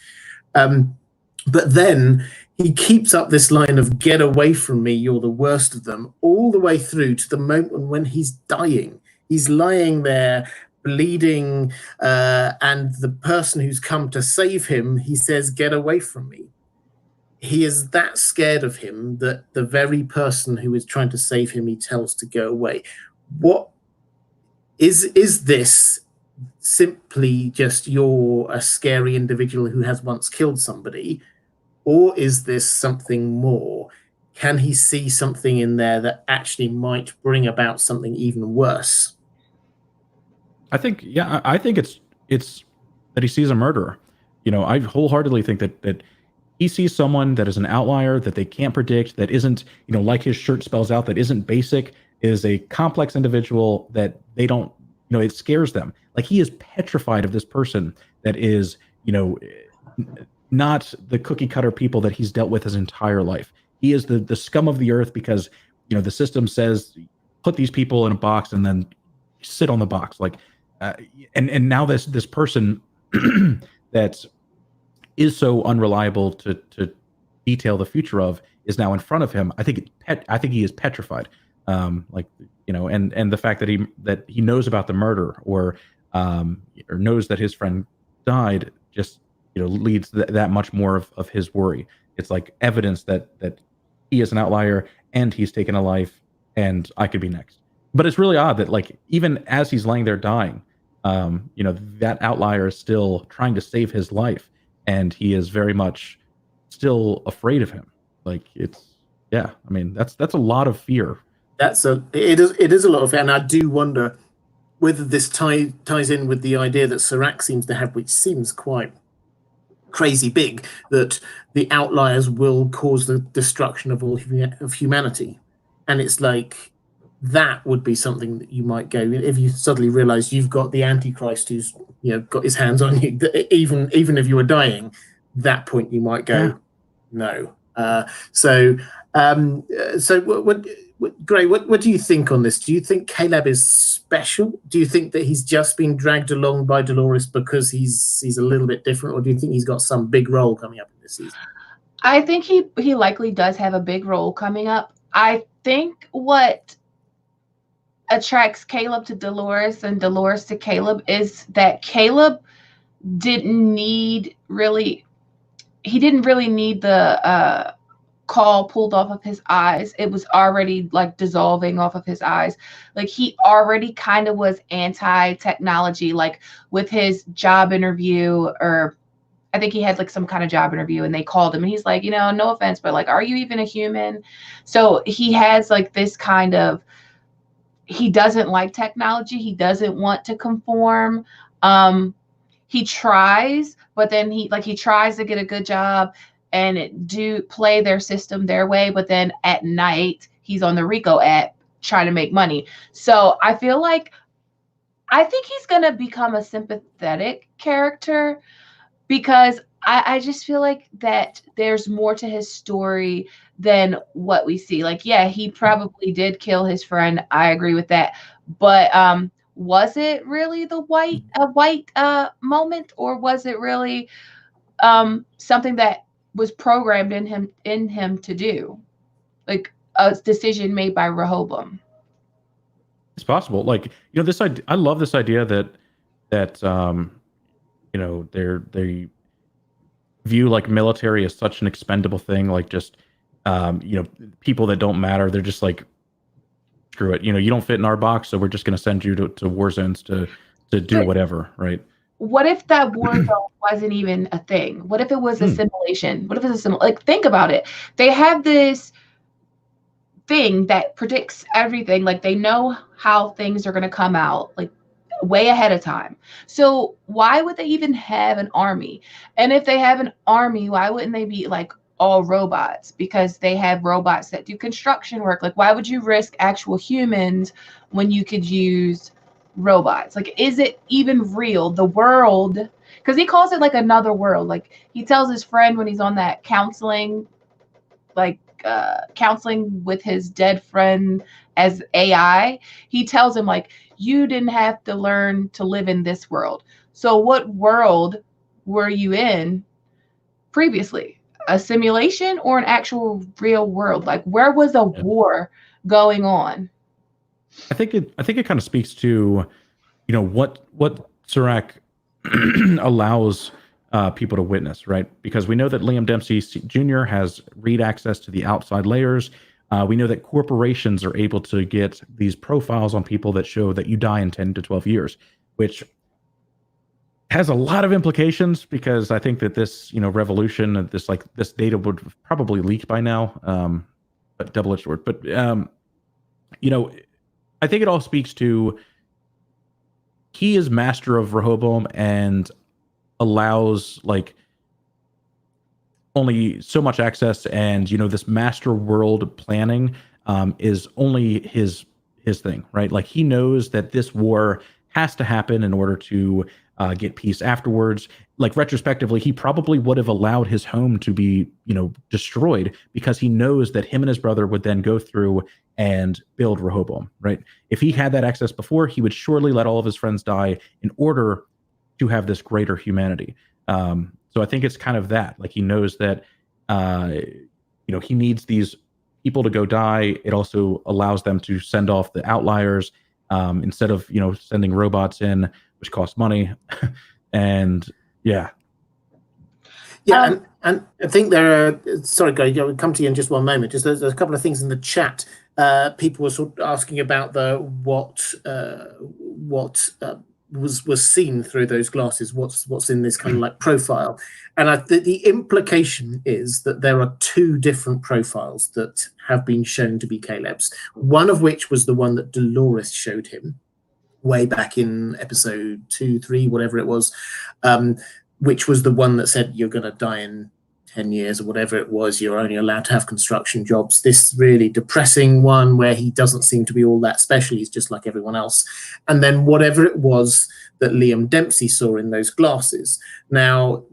But then he keeps up this line of get away from me, you're the worst of them, all the way through to the moment when he's dying. He's lying there bleeding, and the person who's come to save him, he says, get away from me. He is that scared of him that the very person who is trying to save him, he tells to go away. What is this simply just you're a scary individual who has once killed somebody, or is this something more? can he see something in there that actually might bring about something even worse? I think, I think it's that he sees a murderer. I wholeheartedly think that he sees someone that is an outlier that they can't predict, that isn't, like his shirt spells out, that isn't basic, is a complex individual that they don't, it scares them. Like he is petrified of this person that is, not the cookie cutter people that he's dealt with his entire life. He is the scum of the earth because, the system says put these people in a box and then sit on the box. Like, uh, and now this person that is so unreliable to detail the future of is now in front of him. I think he is petrified. Like, and the fact that he knows about the murder or knows that his friend died just leads that much more of his worry. It's like evidence that he is an outlier and he's taken a life and I could be next. But it's really odd that like even as he's laying there dying, that outlier is still trying to save his life and he is very much still afraid of him. Like I mean that's a lot of fear. It is a lot of fear, and I do wonder whether this ties in with the idea that Serac seems to have, which seems quite crazy big, that the outliers will cause the destruction of all of humanity. And it's like that would be something that you might go if you suddenly realize you've got the Antichrist who's got his hands on you. Even if you were dying, that point you might go, no. So Gray, what do you think on this? Do you think Caleb is special? Do you think that he's just been dragged along by Dolores because he's a little bit different, or do you think he's got some big role coming up in this season? I think he likely does have a big role coming up. I think what attracts Caleb to Dolores and Dolores to Caleb is that Caleb didn't really need the caul pulled off of his eyes. It was already like dissolving off of his eyes. Like he already kind of was anti-technology, like with his job interview, or I think he had like some kind of job interview and they called him and he's like, no offense, but like, are you even a human? So he has like this kind of, he doesn't like technology. He doesn't want to conform. He tries, but then he tries to get a good job and do play their system their way, but then at night he's on the Rico app trying to make money. So I think he's gonna become a sympathetic character because I just feel like that there's more to his story than what we see. Like, yeah, he probably did kill his friend. I agree with that. But was it really a white moment, or was it really something that was programmed in him to do, like a decision made by Rehoboam? It's possible. Like, this idea, I love this idea that they view like military as such an expendable thing, like just people that don't matter. They're just like, screw it. You don't fit in our box, so we're just going to send you to war zones to do whatever, right? What if that war zone wasn't even a thing? What if it was a simulation? What if it's like, think about it. They have this thing that predicts everything. Like they know how things are going to come out, like way ahead of time. So why would they even have an army? And if they have an army, why wouldn't they be like all robots? Because they have robots that do construction work. Like, why would you risk actual humans when you could use robots? Like, is it even real? The world, because he calls it like another world. Like he tells his friend when he's on that counseling with his dead friend as AI, he tells him like, you didn't have to learn to live in this world. So what world were you in previously? A simulation or an actual real world? Like, where was a war going on? I think it kind of speaks to, what Serac allows people to witness, right? Because we know that Liam Dempsey Jr. has read access to the outside layers. We know that corporations are able to get these profiles on people that show that you die in 10 to 12 years, which has a lot of implications because I think that this, revolution, this data would have probably leaked by now. a double-edged sword. But you know, I think it all speaks to he is master of Rehoboam and allows like only so much access, and this master world planning is only his thing, right? Like he knows that this war has to happen in order to get peace afterwards. Like retrospectively, he probably would have allowed his home to be destroyed because he knows that him and his brother would then go through and build Rehoboam, right? If he had that access before, he would surely let all of his friends die in order to have this greater humanity. So I think it's kind of that. Like he knows that he needs these people to go die. It also allows them to send off the outliers instead of sending robots in, which costs money. And yeah. And I think there are. Sorry, Greg, I'll come to you in just one moment. Just there's a couple of things in the chat. People were sort of asking about what was seen through those glasses. What's in this kind of like profile, and the implication is that there are two different profiles that have been shown to be Caleb's. One of which was the one that Dolores showed him way back in episode 2, 3, whatever it was, which was the one that said you're going to die in 10 years or whatever it was. You're only allowed to have construction jobs. This really depressing one where he doesn't seem to be all that special. He's just like everyone else. And then whatever it was that Liam Dempsey saw in those glasses. Now,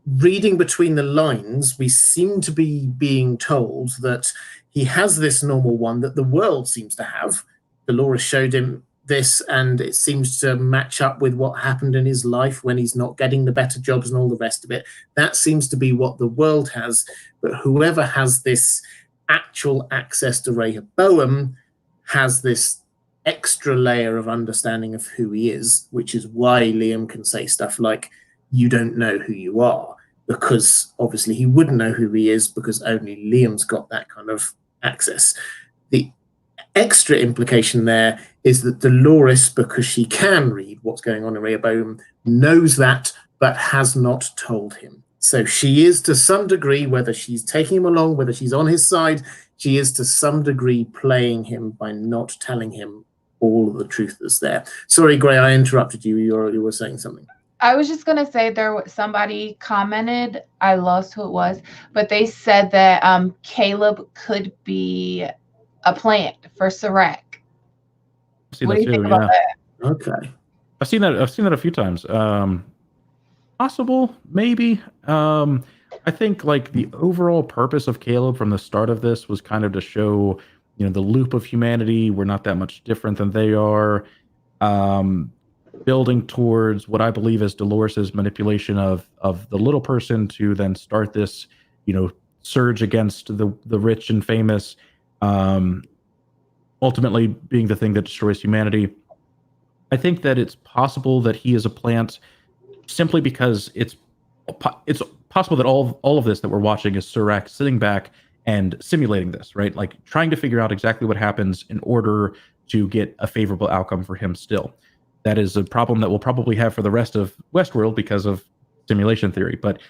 reading between the lines, we seem to be being told that he has this normal one that the world seems to have. Dolores showed him this, and it seems to match up with what happened in his life when he's not getting the better jobs and all the rest of it. That seems to be what the world has. But whoever has this actual access to Rehoboam has this extra layer of understanding of who he is, which is why Liam can say stuff like, you don't know who you are, because obviously he wouldn't know who he is because only Liam's got that kind of access. The extra implication there is that Dolores, because she can read what's going on in Rehoboam, knows that but has not told him. So she is to some degree, whether she's taking him along, whether she's on his side, she is to some degree playing him by not telling him all of the truth that's there. Sorry, Gray, I interrupted you. You already were saying something. I was just going to say somebody commented, I lost who it was, but they said that Caleb could be a plant for Serac. What do you think about that? Okay. I've seen that a few times. Possible, maybe. I think like the overall purpose of Caleb from the start of this was kind of to show, the loop of humanity. We're not that much different than they are. Building towards what I believe is Dolores's manipulation of the little person to then start this, surge against the rich and famous. Ultimately being the thing that destroys humanity. I think that it's possible that he is a plant simply because it's possible that all of this that we're watching is Serac sitting back and simulating this, right? Like trying to figure out exactly what happens in order to get a favorable outcome for him still. That is a problem that we'll probably have for the rest of Westworld because of simulation theory. But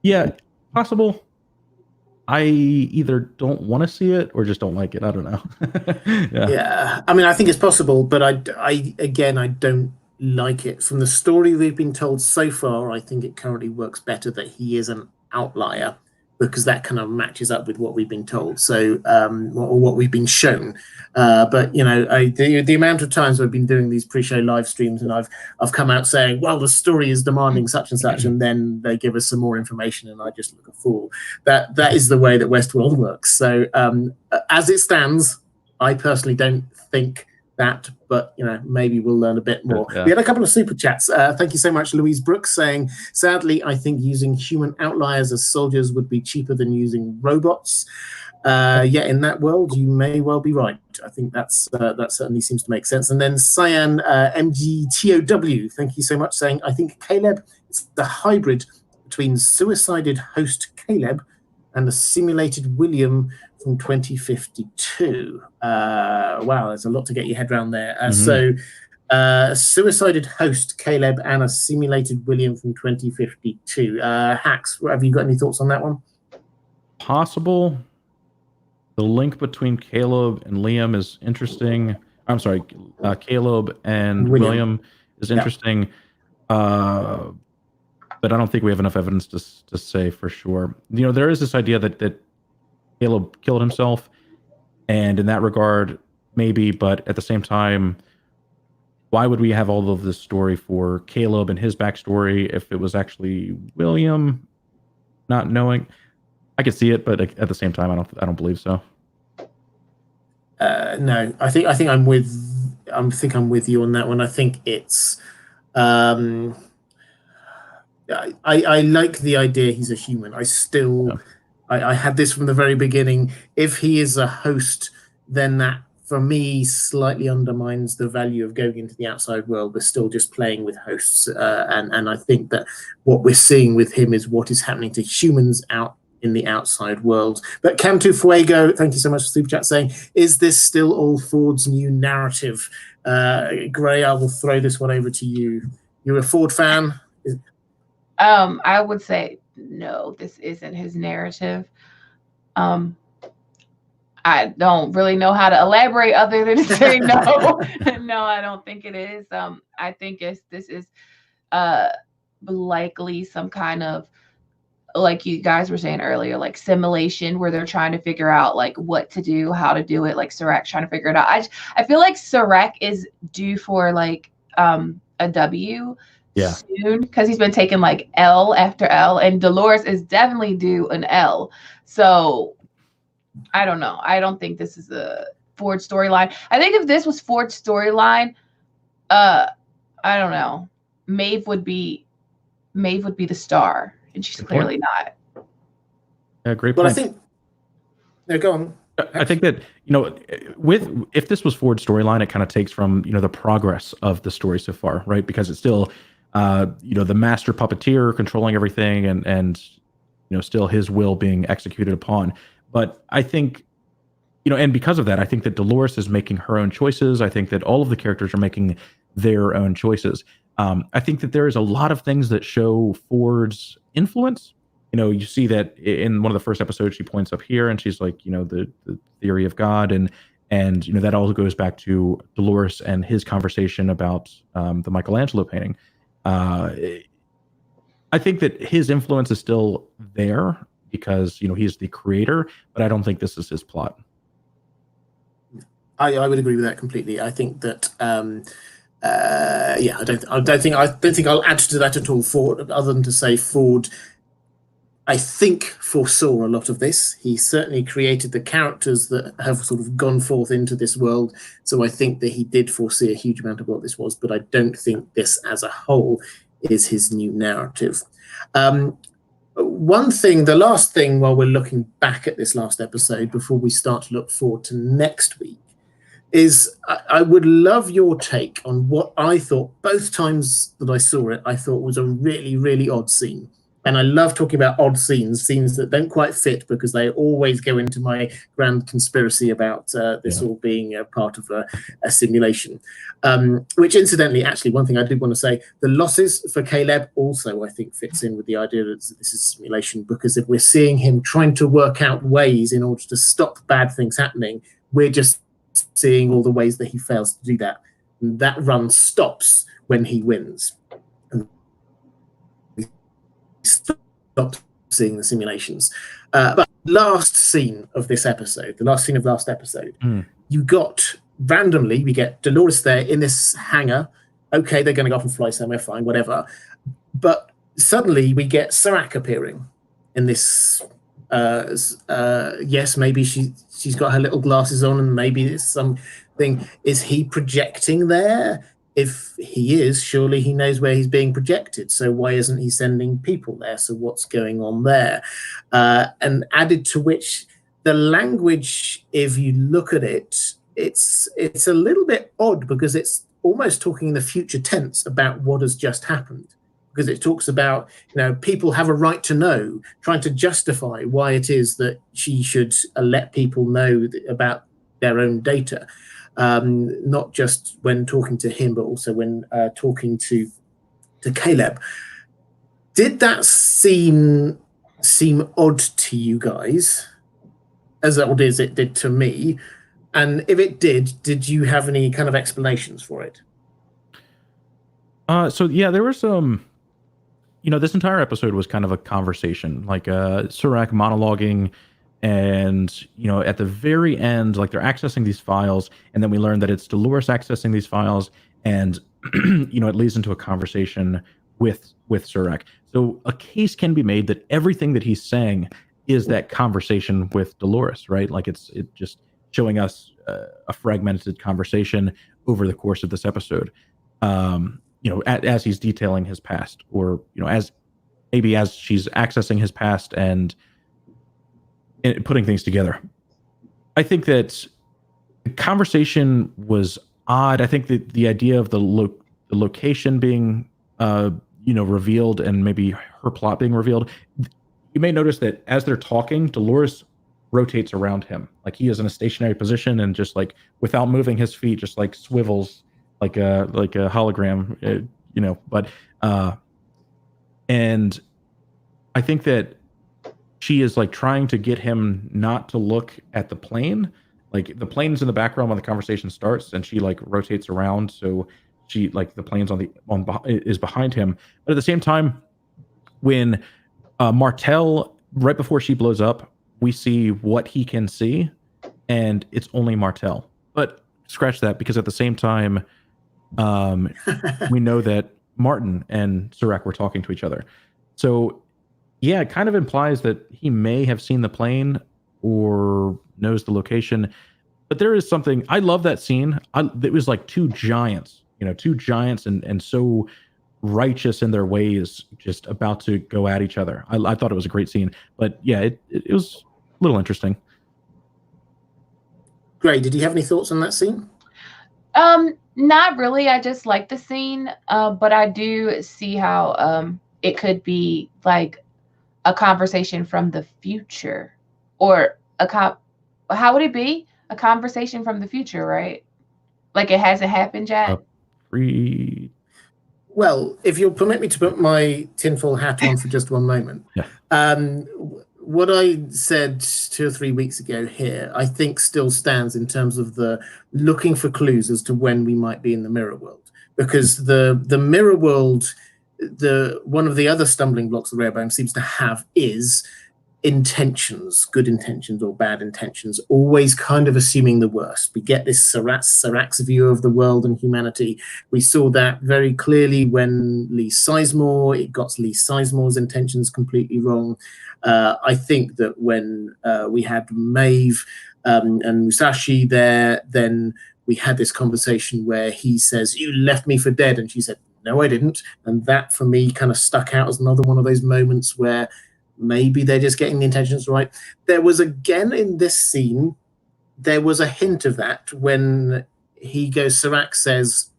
yeah, possible. I either don't want to see it or just don't like it. I don't know. Yeah. I mean, I think it's possible, but I don't like it. From the story we've been told so far, I think it currently works better that he is an outlier because that kind of matches up with what we've been told. So, or what we've been shown. But the amount of times I've been doing these pre-show live streams and I've come out saying, well, the story is demanding such and such, and then they give us some more information and I just look a fool. That is the way that Westworld works. So as it stands, I personally don't think that, but maybe we'll learn a bit more. Yeah. We had a couple of super chats. Thank you so much, Louise Brooks, saying, sadly, I think using human outliers as soldiers would be cheaper than using robots. In that world, you may well be right. I think that certainly seems to make sense. And then Cyan MGTOW, thank you so much, saying, I think Caleb is the hybrid between suicided host Caleb and the simulated William from 2052. Wow, there's a lot to get your head around there. So a suicided host Caleb and a simulated William from 2052. Hax, have you got any thoughts on that one? Possible. The link between Caleb and Liam is interesting. I'm sorry, Caleb and William is interesting. But I don't think we have enough evidence to say for sure. There is this idea that Caleb killed himself, and in that regard, maybe, but at the same time, why would we have all of this story for Caleb and his backstory if it was actually William not knowing? I could see it, but at the same time, I don't believe so. No, I think I'm with you on that one. I think it's I like the idea he's a human. I had this from the very beginning. If he is a host, then that for me slightly undermines the value of going into the outside world. We're still just playing with hosts, and I think that what we're seeing with him is what is happening to humans out in the outside world. But Cam to Fuego, thank you so much for super chat saying, is this still all Ford's new narrative? Gray, I will throw this one over to you. You're a Ford fan? I would say no, this isn't his narrative. I don't really know how to elaborate other than to say no. No, I don't think it is. I think this is likely some kind of, like you guys were saying earlier, like simulation where they're trying to figure out like what to do, how to do it, like Serac trying to figure it out. I feel like Serac is due for like a W soon, because he's been taking like L after L, and Dolores is definitely due an L. So I don't know. I don't think this is a Ford storyline. I think if this was Ford's storyline, I don't know. Maeve would be the star, and she's clearly not. Yeah, great point. But I think go on. I think that if this was Ford's storyline, it kind of takes from the progress of the story so far, right? Because it's still the master puppeteer controlling everything, and still his will being executed upon. But I think and because of that, I think that Dolores is making her own choices. I think that all of the characters are making their own choices. I think that there is a lot of things that show Ford's influence. You see that in one of the first episodes, she points up here and she's like, the theory of God, and that all goes back to Dolores and his conversation about the Michelangelo painting. I think that his influence is still there because he's the creator, but I don't think this is his plot. I would agree with that completely. I think that I don't think I'll add to that at all, Ford, other than to say Ford, I think, foresaw a lot of this. He certainly created the characters that have sort of gone forth into this world. So I think that he did foresee a huge amount of what this was, but I don't think this as a whole is his new narrative. The last thing while we're looking back at this last episode before we start to look forward to next week, is I would love your take on what I thought both times that I saw it, I thought was a really, really odd scene. And I love talking about odd scenes that don't quite fit, because they always go into my grand conspiracy about this all being a part of a simulation. Which incidentally, actually, one thing I did want to say, the losses for Caleb also, I think, fits in with the idea that this is simulation, because if we're seeing him trying to work out ways in order to stop bad things happening, we're just seeing all the ways that he fails to do that. And that run stops when he wins. Stop seeing the simulations. But last scene of last episode, you got randomly, we get Dolores there in this hangar. Okay, they're going to go off and fly somewhere, fine, whatever. But suddenly we get Serac appearing in this. Yes, maybe she's got her little glasses on, and maybe it's something. Is he projecting there? If he is, surely he knows where he's being projected. So why isn't he sending people there? So what's going on there? And added to which, the language, if you look at it, it's a little bit odd, because it's almost talking in the future tense about what has just happened. Because it talks about, people have a right to know, trying to justify why it is that she should let people know about their own data. Not just when talking to him, but also when talking to Caleb. Did that seem odd to you guys? as odd as it did to me? And if it did you have any kind of explanations for it? So yeah, there were some. This entire episode was kind of a conversation, like Surak monologuing, and at the very end, like they're accessing these files, and then we learn that it's Dolores accessing these files, and it leads into a conversation with Surak. So a case can be made that everything that he's saying is that conversation with Dolores, right? Like it just showing us a fragmented conversation over the course of this episode. As he's detailing his past, or as maybe as she's accessing his past and putting things together. I think that the conversation was odd. I think that the idea of the location being revealed, and maybe her plot being revealed. You may notice that as they're talking, Dolores rotates around him, like he is in a stationary position, and just like without moving his feet, just like swivels like a hologram, But and I think that she is like trying to get him not to look at the plane. Like the plane's in the background when the conversation starts, and she like rotates around, so she like the plane's is behind him. But at the same time, when Martel, right before she blows up, we see what he can see, and it's only Martel. But scratch that, because at the same time, we know that Martin and Surak were talking to each other. So yeah, it kind of implies that he may have seen the plane or knows the location. But there is something, I love that scene. It was like two giants and so righteous in their ways, just about to go at each other. I thought it was a great scene. But yeah, it was a little interesting. Gray, did you have any thoughts on that scene? Not really. I just like the scene, but I do see how it could be like a conversation from the future, or how would it be? A conversation from the future, right? Like it hasn't happened yet. Well, if you'll permit me to put my tinfoil hat on for just one moment. Yeah. What I said 2 or 3 weeks ago here, I think still stands in terms of the looking for clues as to when we might be in the mirror world. Because the mirror world, one of the other stumbling blocks the Rarebone seems to have is intentions, good intentions or bad intentions, always kind of assuming the worst. We get this Surak's view of the world and humanity. We saw that very clearly when Lee Sizemore, it got Lee Sizemore's intentions completely wrong. I think that when we had Maeve and Musashi there, then we had this conversation where he says, "You left me for dead," and she said, "No, I didn't." And that for me kind of stuck out as another one of those moments where maybe they're just getting the intentions right. There was, again, in this scene, there was a hint of that when Surak says,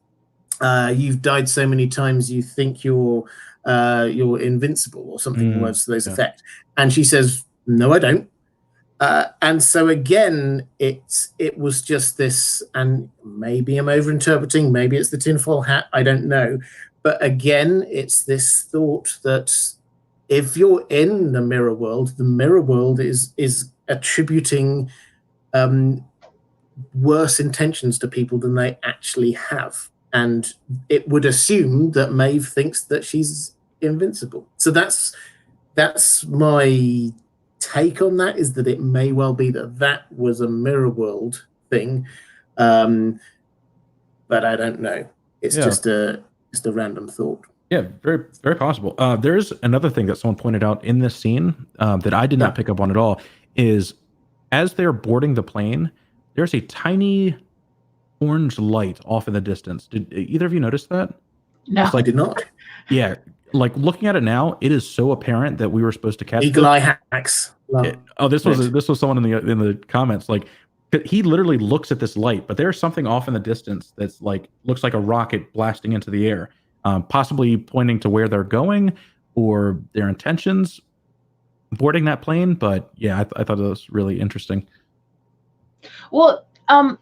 "You've died so many times, you think you're invincible," or something words to those effect. And she says, "No, I don't." And so again, it was just this, and maybe I'm overinterpreting, maybe it's the tinfoil hat, I don't know. But again, it's this thought that if you're in the mirror world is attributing worse intentions to people than they actually have. And it would assume that Maeve thinks that she's invincible. So that's my take on that, is that it may well be that was a mirror world thing. But I don't know. It's just a random thought. Yeah, very, very possible. There's another thing that someone pointed out in this scene that I did not pick up on at all, is as they're boarding the plane, there's a tiny orange light off in the distance. Did either of you notice that? No, I did not. Yeah, like looking at it now, it is so apparent that we were supposed to catch Eagle Eye Hax. This was someone in the comments, like he literally looks at this light, but there's something off in the distance that's like looks like a rocket blasting into the air. Possibly pointing to where they're going or their intentions boarding that plane. But yeah, I thought it was really interesting. Well, and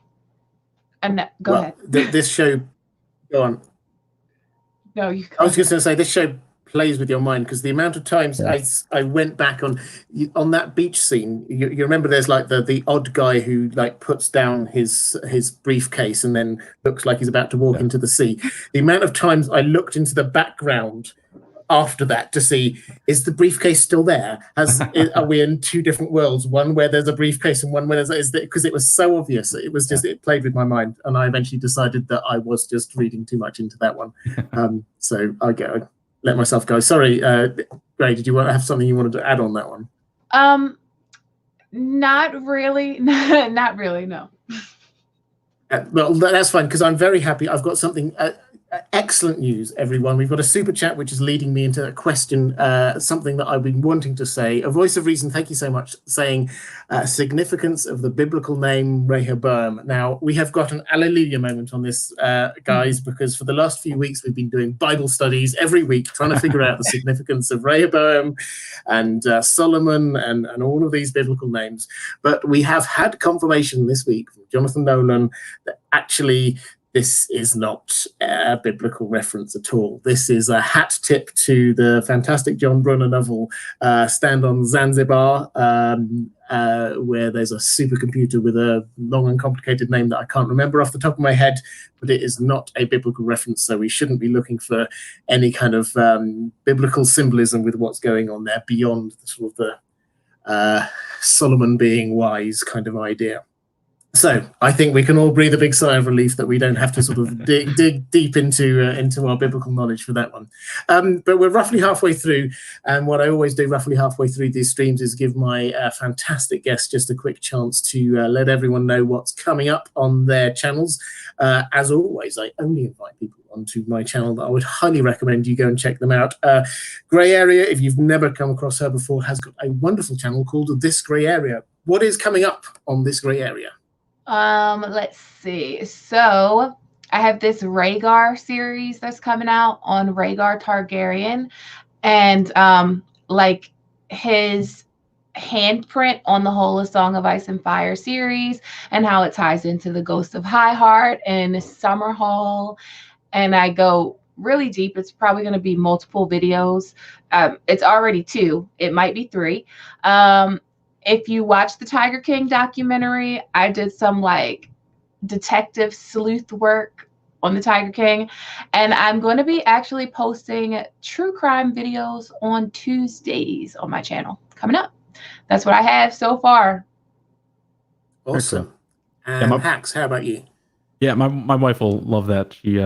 go ahead. This show, go on. No, you. I was just going to say, this show plays with your mind, because the amount of times I went back on that beach scene. You remember there's like the odd guy who like puts down his briefcase and then looks like he's about to walk into the sea. The amount of times I looked into the background after that to see, is the briefcase still there? Are we in two different worlds, one where there's a briefcase and one where there's, because it was so obvious. It was just, it played with my mind, and I eventually decided that I was just reading too much into that one. So I let myself go. Sorry, Gray, did you want to have something you wanted to add on that one? Not really. Not really, no. Well, that's fine, because I'm very happy. I've got something excellent news, everyone. We've got a super chat which is leading me into a question, something that I've been wanting to say. A voice of reason, thank you so much, saying significance of the biblical name Rehoboam. Now, we have got an alleluia moment on this, guys, because for the last few weeks we've been doing Bible studies every week, trying to figure out the significance of Rehoboam and Solomon and all of these biblical names. But we have had confirmation this week from Jonathan Nolan that actually this is not a biblical reference at all. This is a hat tip to the fantastic John Brunner novel, Stand on Zanzibar, where there's a supercomputer with a long and complicated name that I can't remember off the top of my head, but it is not a biblical reference, so we shouldn't be looking for any kind of biblical symbolism with what's going on there beyond the sort of the Solomon being wise kind of idea. So I think we can all breathe a big sigh of relief that we don't have to sort of dig deep into our biblical knowledge for that one. But we're roughly halfway through, and what I always do roughly halfway through these streams is give my fantastic guests just a quick chance to let everyone know what's coming up on their channels. As always, I only invite people onto my channel that I would highly recommend you go and check them out. Grey Area, if you've never come across her before, has got a wonderful channel called This Grey Area. What is coming up on This Grey Area? Let's see. So I have this Rhaegar series that's coming out on Rhaegar Targaryen, and like his handprint on the whole of Song of Ice and Fire series and how it ties into the Ghost of High Heart and Summerhall. And I go really deep. It's probably going to be multiple videos. It's already 2. It might be 3. If you watch the Tiger King documentary, I did some like detective sleuth work on the Tiger King, and I'm going to be actually posting true crime videos on Tuesdays on my channel coming up. That's what I have so far. Awesome. And Hax, how about you? Yeah, my wife will love that. She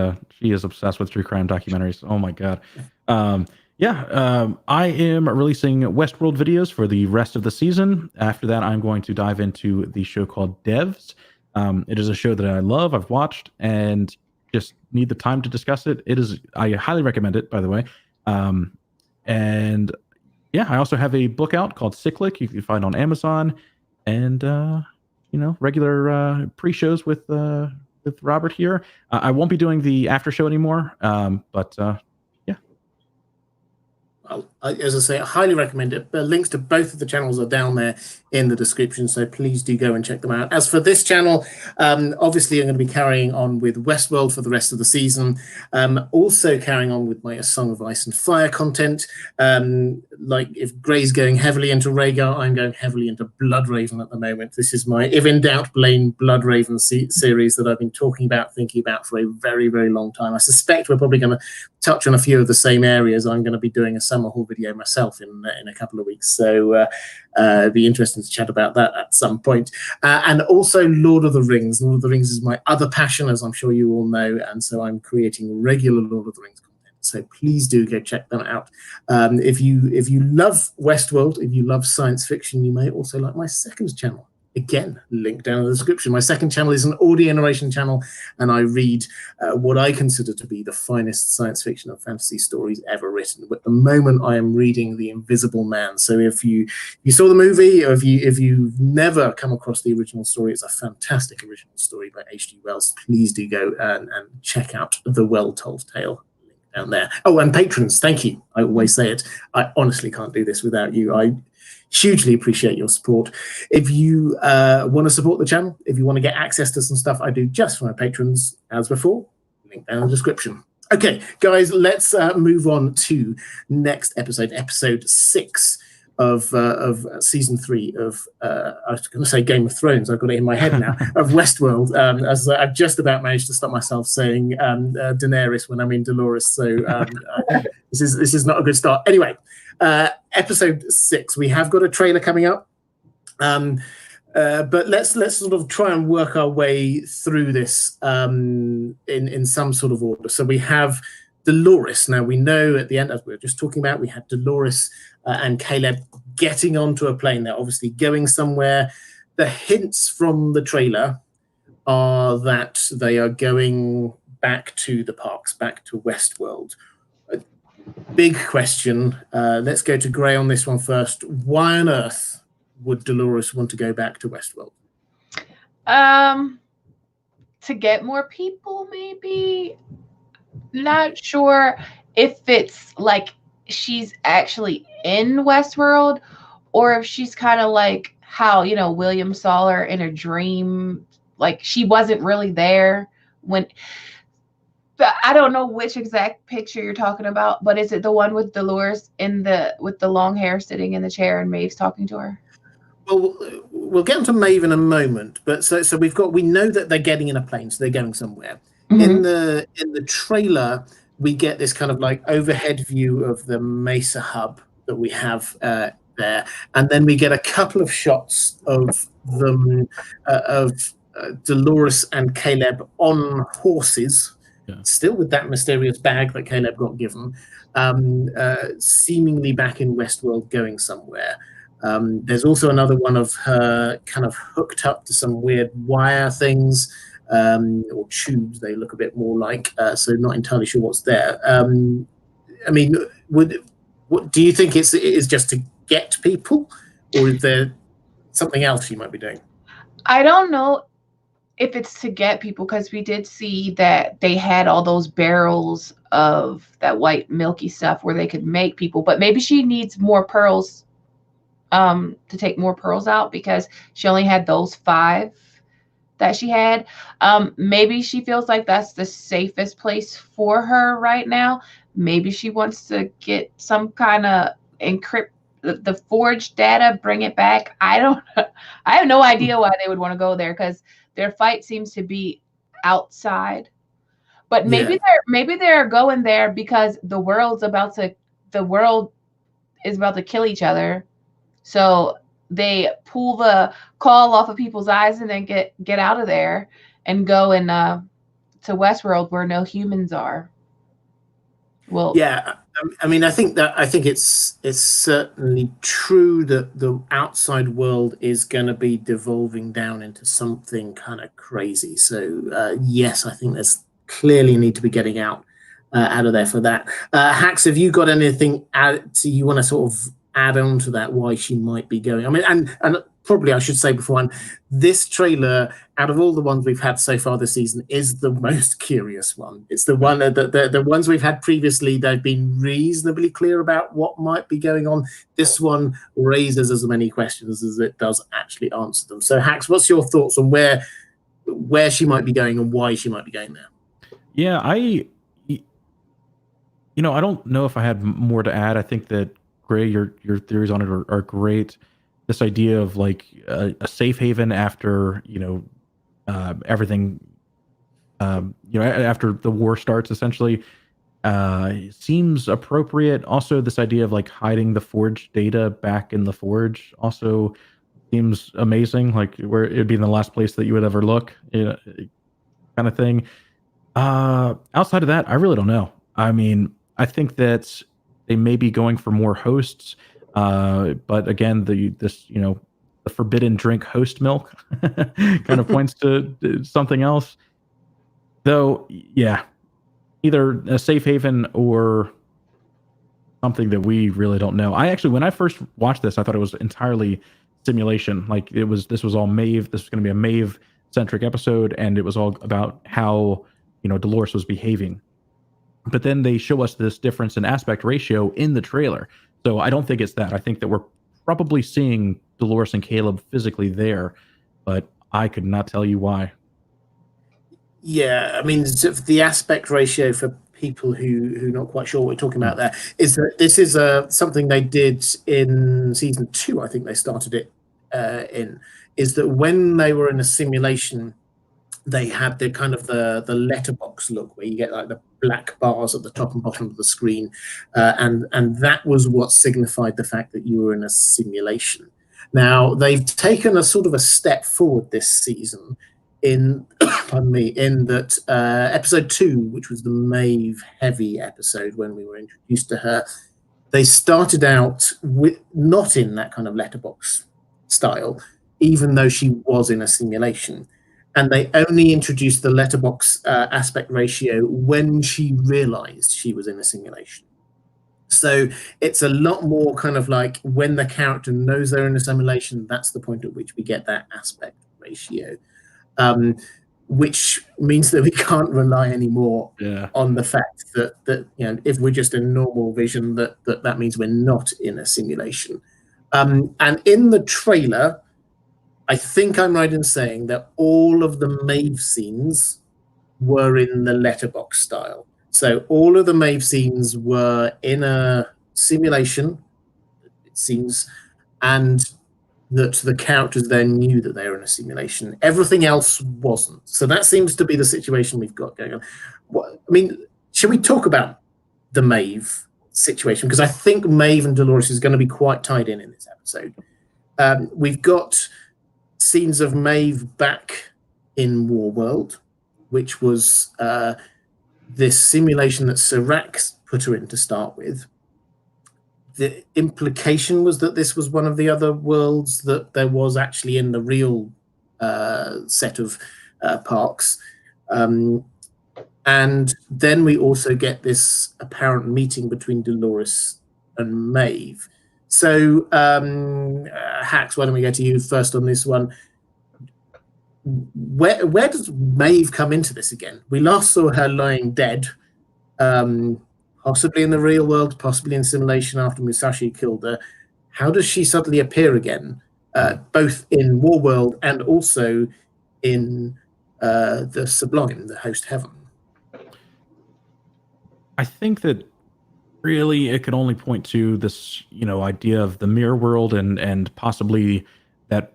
is obsessed with true crime documentaries. Oh my god. I am releasing Westworld videos for the rest of the season. After that, I'm going to dive into the show called Devs. It is a show that I love, I've watched, and just need the time to discuss it. I highly recommend it, by the way. And yeah, I also have a book out called Cyclic. You can find on Amazon, and regular pre-shows with Robert here. I won't be doing the after show anymore, but. As I say, I highly recommend it. Links to both of the channels are down there in the description, so please do go and check them out. As for this channel, obviously I'm going to be carrying on with Westworld for the rest of the season. Also carrying on with my A Song of Ice and Fire content. Like if Gray's going heavily into Rhaegar, I'm going heavily into Bloodraven at the moment. This is my If in Doubt, Blame Bloodraven series that I've been thinking about for a very, very long time. I suspect we're probably going to touch on a few of the same areas. I'm going to be doing a summer haul video myself in a couple of weeks, so it'd be interesting to chat about that at some point. And also Lord of the Rings. Lord of the Rings is my other passion, as I'm sure you all know, and so I'm creating regular Lord of the Rings content, so please do go check them out. If you love Westworld, if you love science fiction, you may also like my second channel. Again, link down in the description. My second channel is an audio narration channel, and I read what I consider to be the finest science fiction and fantasy stories ever written. But at the moment, I am reading The Invisible Man. So if you saw the movie, or if you've never come across the original story, it's a fantastic original story by H.G. Wells. Please do go and check out The Well-Told Tale. Link down there. Oh, and patrons, thank you. I always say it. I honestly can't do this without you. I hugely appreciate your support. If you want to support the channel, if you want to get access to some stuff I do just for my patrons, as before, link down in the description. Okay, guys, let's move on to next episode, episode 6 of season 3 of I was going to say Game of Thrones. I've got it in my head now of Westworld. As I've just about managed to stop myself saying Daenerys when I mean Dolores. So this is not a good start. Anyway, episode 6. We have got a trailer coming up. But let's sort of try and work our way through this in some sort of order. So we have Dolores. Now we know at the end, as we were just talking about, we had Dolores and Caleb getting onto a plane. They're obviously going somewhere. The hints from the trailer are that they are going back to the parks, back to Westworld. Big question. Let's go to Gray on this one first. Why on earth would Dolores want to go back to Westworld? To get more people, maybe. Not sure if it's like she's actually in Westworld, or if she's kind of like how, you know, William saw her in a dream, like she wasn't really there when. But I don't know which exact picture you're talking about, but is it the one with Dolores with the long hair sitting in the chair and Maeve's talking to her? Well, we'll get onto Maeve in a moment, but so we know that they're getting in a plane, so they're going somewhere. Mm-hmm. In the trailer, we get this kind of like overhead view of the Mesa hub that we have there, and then we get a couple of shots of them Dolores and Caleb on horses, still with that mysterious bag that Caleb got given, seemingly back in Westworld, going somewhere. There's also another one of her kind of hooked up to some weird wire things, or tubes they look a bit more like, so not entirely sure what's there. I mean, what do you think it is just to get people, or is there something else you might be doing? I don't know if it's to get people, because we did see that they had all those barrels of that white milky stuff where they could make people, but maybe she needs more pearls to take more pearls out, because she only had those 5 that she had. Maybe she feels like that's the safest place for her right now. Maybe she wants to get some kind of encrypt the forged data, bring it back. I don't know. I have no idea why they would want to go there, because their fight seems to be outside. But maybe they're going there because the world is about to kill each other. So they pull the caul off of people's eyes and then get out of there and go to Westworld where no humans are. Well, yeah, I mean, I think it's certainly true that the outside world is going to be devolving down into something kind of crazy. So yes, I think there's clearly need to be getting out of there for that. Hax, have you got anything you want to sort of add on to that, why she might be going? I mean, and probably I should say beforehand, this trailer, out of all the ones we've had so far this season, is the most curious one. It's the one that the ones we've had previously, they've been reasonably clear about what might be going on. This one raises as many questions as it does actually answer them. So Hax, what's your thoughts on where she might be going and why she might be going there? Yeah, I don't know if I had more to add. I think that Gray, your theories on it are great. This idea of like a safe haven after everything, after the war starts, essentially, seems appropriate. Also, this idea of like hiding the forged data back in the forge also seems amazing. Like where it'd be in the last place that you would ever look, kind of thing. Outside of that, I really don't know. I mean, I think that they may be going for more hosts, but again, the forbidden drink host milk kind of points to something else. Though, yeah, either a safe haven or something that we really don't know. When I first watched this, I thought it was entirely simulation. Like this was all Maeve. This was going to be a Maeve centric episode, and it was all about how Dolores was behaving. But then they show us this difference in aspect ratio in the trailer. So I don't think it's that. I think that we're probably seeing Dolores and Caleb physically there, but I could not tell you why. Yeah, I mean, the aspect ratio for people who are not quite sure what we're talking about there, is that this is something they did in season 2. I think they started it is that when they were in a simulation, they had the kind of the letterbox look where you get like the black bars at the top and bottom of the screen, and that was what signified the fact that you were in a simulation. Now they've taken a sort of a step forward this season in pardon me, in that episode 2, which was the Maeve heavy episode when we were introduced to her, they started out with not in that kind of letterbox style, even though she was in a simulation. And they only introduced the letterbox aspect ratio when she realized she was in a simulation. So it's a lot more kind of like when the character knows they're in a simulation, that's the point at which we get that aspect ratio, which means that we can't rely anymore on the fact that if we're just in normal vision, that means we're not in a simulation. And in the trailer, I think I'm right in saying that all of the Maeve scenes were in the letterbox style. So all of the Maeve scenes were in a simulation, it seems, and that the characters then knew that they were in a simulation. Everything else wasn't. So that seems to be the situation we've got going on. I mean, should we talk about the Maeve situation? Because I think Maeve and Dolores is going to be quite tied in this episode. We've got scenes of Maeve back in Warworld, which was this simulation that Serac put her in to start with. The implication was that this was one of the other worlds that there was actually in the real set of parks. And then we also get this apparent meeting between Dolores and Maeve. So, Hax, why don't we go to you first on this one? Where does Maeve come into this again? We last saw her lying dead, possibly in the real world, possibly in simulation after Musashi killed her. How does she suddenly appear again, both in Warworld and also in the Sublime, the host heaven? I think that really it could only point to this, idea of the mirror world and possibly that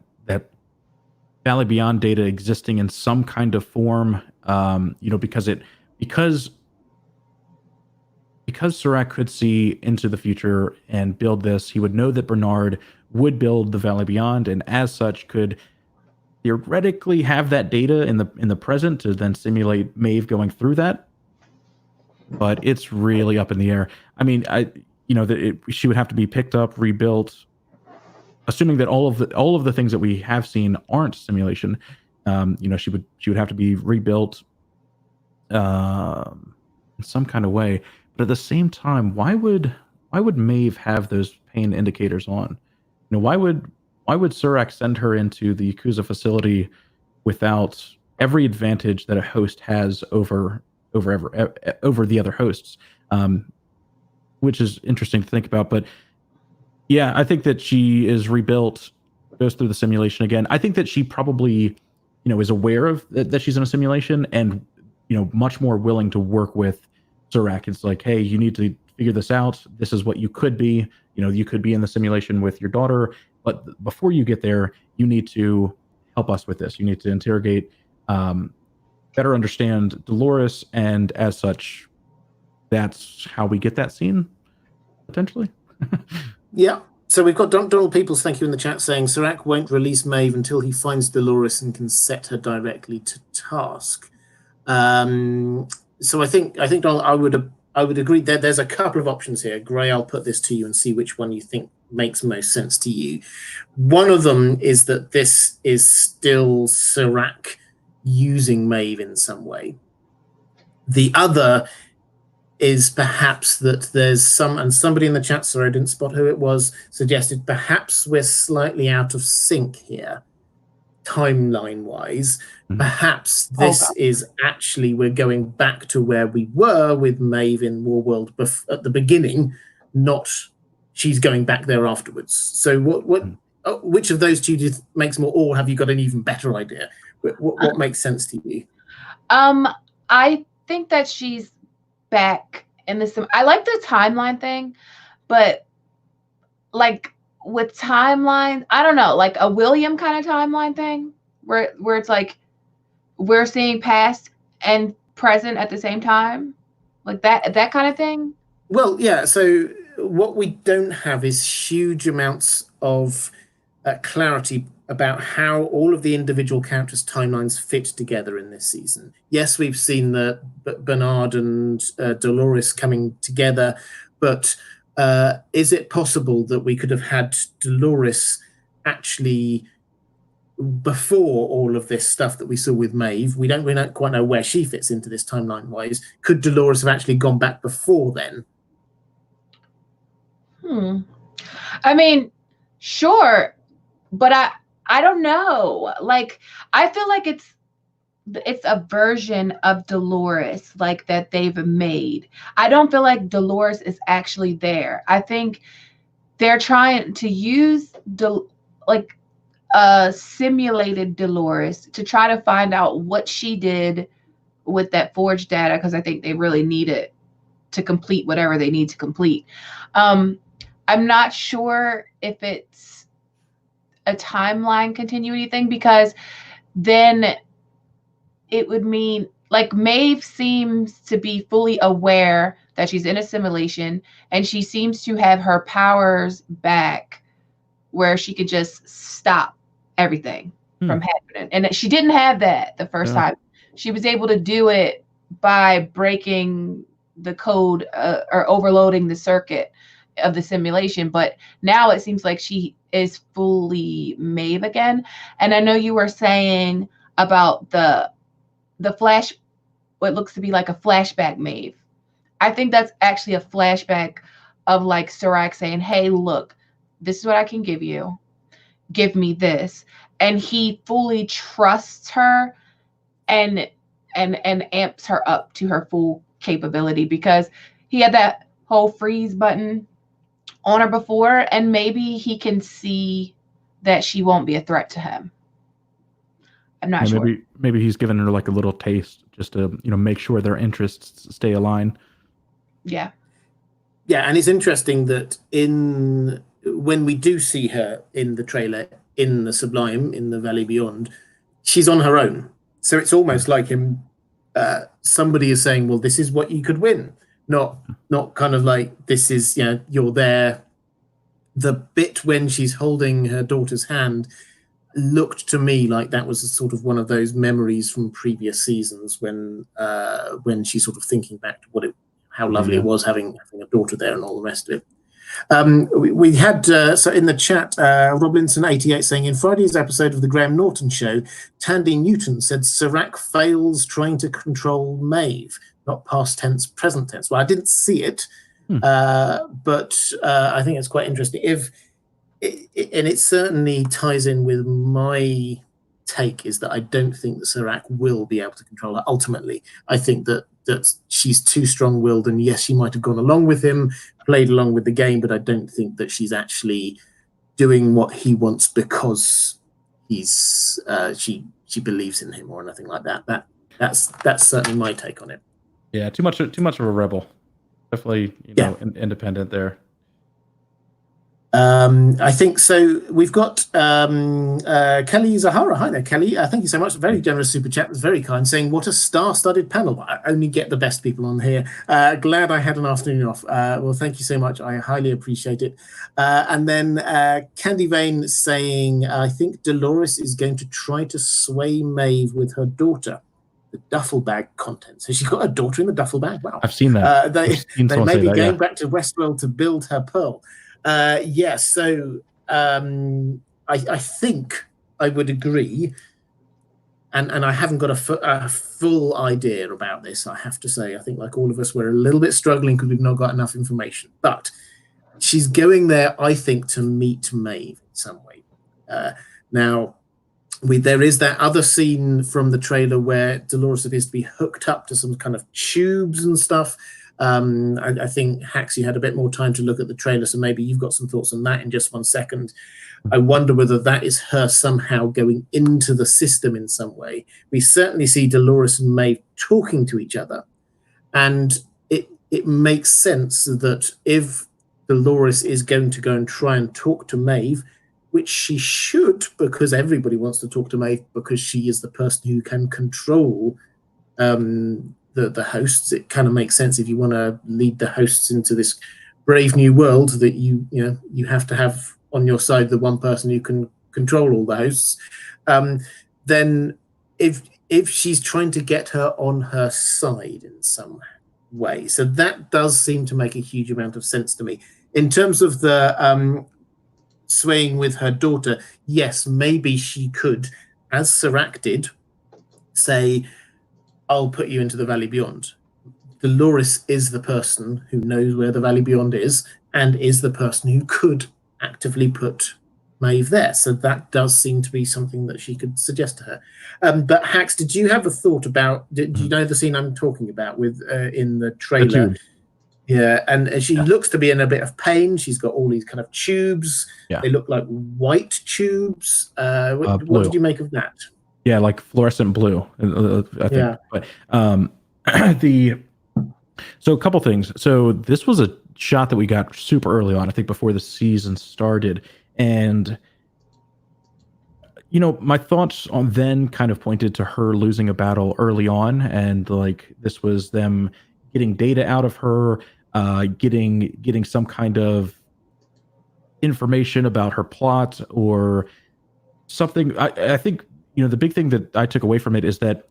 Valley Beyond data existing in some kind of form, because Serac could see into the future and build this, he would know that Bernard would build the Valley Beyond, and as such could theoretically have that data in the present to then simulate Maeve going through that. But it's really up in the air. I mean, she would have to be picked up, rebuilt, assuming that all of the things that we have seen aren't simulation. She would have to be rebuilt in some kind of way. But at the same time, why would Maeve have those pain indicators on? Why would Serac send her into the Yakuza facility without every advantage that a host has over the other hosts, which is interesting to think about. But yeah, I think that she is rebuilt, goes through the simulation again. I think that she probably, is aware of that she's in a simulation and, much more willing to work with Serac. It's like, hey, you need to figure this out. This is what you could be. You could be in the simulation with your daughter, but before you get there, you need to help us with this. You need to interrogate, better understand Dolores, and as such, that's how we get that scene, potentially. Yeah. So we've got Donald Peoples, thank you, in the chat, saying Serac won't release Maeve until he finds Dolores and can set her directly to task. So I think Donald, I would agree that there's a couple of options here. Gray, I'll put this to you and see which one you think makes most sense to you. One of them is that this is still Serac using Maeve in some way. The other is perhaps that there's somebody in the chat, sorry, I didn't spot who it was, suggested perhaps we're slightly out of sync here, timeline-wise. Perhaps this is actually, we're going back to where we were with Maeve in Warworld at the beginning, not she's going back there afterwards. So which of those two makes more, or have you got an even better idea? What makes sense to you? I think that she's back in the I like the timeline thing, but like with timeline, I don't know, like a William kind of timeline thing where it's like we're seeing past and present at the same time, like that kind of thing. Well, yeah. So what we don't have is huge amounts of clarity about how all of the individual characters' timelines fit together in this season. Yes, we've seen the Bernard and Dolores coming together, but is it possible that we could have had Dolores actually before all of this stuff that we saw with Maeve? We don't quite know where she fits into this timeline wise. Could Dolores have actually gone back before then? I mean, sure, but I don't know. Like, I feel like it's a version of Dolores like that they've made. I don't feel like Dolores is actually there. I think they're trying to use like a simulated Dolores to try to find out what she did with that forged data, because I think they really need it to complete whatever they need to complete. I'm not sure if it's a timeline continuity thing, because then it would mean like Maeve seems to be fully aware that she's in a simulation, and she seems to have her powers back where she could just stop everything from happening. And she didn't have that the first time. She was able to do it by breaking the code or overloading the circuit of the simulation, but now it seems like she is fully Maeve again. And I know you were saying about the flash, what looks to be like a flashback Maeve. I think that's actually a flashback of like Serac saying, hey, look, this is what I can give you. Give me this. And he fully trusts her and amps her up to her full capability, because he had that whole freeze button on her before, and maybe he can see that she won't be a threat to him. I'm not sure. Maybe he's given her like a little taste just to, make sure their interests stay aligned. Yeah. Yeah, and it's interesting that when we do see her in the trailer in the Sublime, in the Valley Beyond, she's on her own. So it's almost like somebody is saying, well, this is what you could win. Not kind of like, this is, you're there. The bit when she's holding her daughter's hand looked to me like that was a sort of one of those memories from previous seasons when she's sort of thinking back to how lovely it was having a daughter there and all the rest of it. We had so in the chat, Robinson88 saying, in Friday's episode of the Graham Norton show, Tandy Newton said Serac fails trying to control Maeve, not past tense, present tense. Well, I didn't see it, but I think it's quite interesting. And it certainly ties in with my take, is that I don't think that Serac will be able to control her ultimately. I think that she's too strong-willed, and yes, she might have gone along with him, played along with the game, but I don't think that she's actually doing what he wants because she believes in him or anything like that. That's certainly my take on it. Yeah, too much of a rebel. Definitely, independent there. I think so. We've got Kelly Zahara. Hi there, Kelly. Thank you so much. Very generous super chat. That's very kind. Saying, what a star-studded panel. I only get the best people on here. Glad I had an afternoon off. Well, thank you so much. I highly appreciate it. And then Candy Vane saying, I think Dolores is going to try to sway Maeve with her daughter. The duffel bag content. So she's got a daughter in the duffel bag. Wow. I've seen that. They may be going back to Westworld to build her pearl. Yes, so I think I would agree, and I haven't got a full idea about this, I have to say. I think, like all of us, we're a little bit struggling because we've not got enough information. But she's going there, I think, to meet Maeve in some way. Now, there is that other scene from the trailer where Dolores appears to be hooked up to some kind of tubes and stuff. I think, Hax, you had a bit more time to look at the trailer, so maybe you've got some thoughts on that in just 1 second. I wonder whether that is her somehow going into the system in some way. We certainly see Dolores and Maeve talking to each other, and it it makes sense that if Dolores is going to go and try and talk to Maeve, which she should, because everybody wants to talk to Maeve because she is the person who can control the hosts. It kind of makes sense if you want to lead the hosts into this brave new world that you have to have on your side the one person who can control all the hosts. Then if she's trying to get her on her side in some way, so that does seem to make a huge amount of sense to me. In terms of the swaying with her daughter, yes, maybe she could, as Serac did, say, I'll put you into the Valley Beyond. Dolores is the person who knows where the Valley Beyond is and is the person who could actively put Maeve there. So that does seem to be something that she could suggest to her. But Hax, did you have a thought about, do you know the scene I'm talking about with in the trailer? Yeah, and she looks to be in a bit of pain. She's got all these kind of tubes. Yeah. They look like white tubes. What did you make of that? Yeah, like fluorescent blue, I think. Yeah. But so a couple things. So this was a shot that we got super early on, I think before the season started. And, my thoughts on then kind of pointed to her losing a battle early on. And like, this was them getting data out of her, getting some kind of information about her plot or something. I think, the big thing that I took away from it is that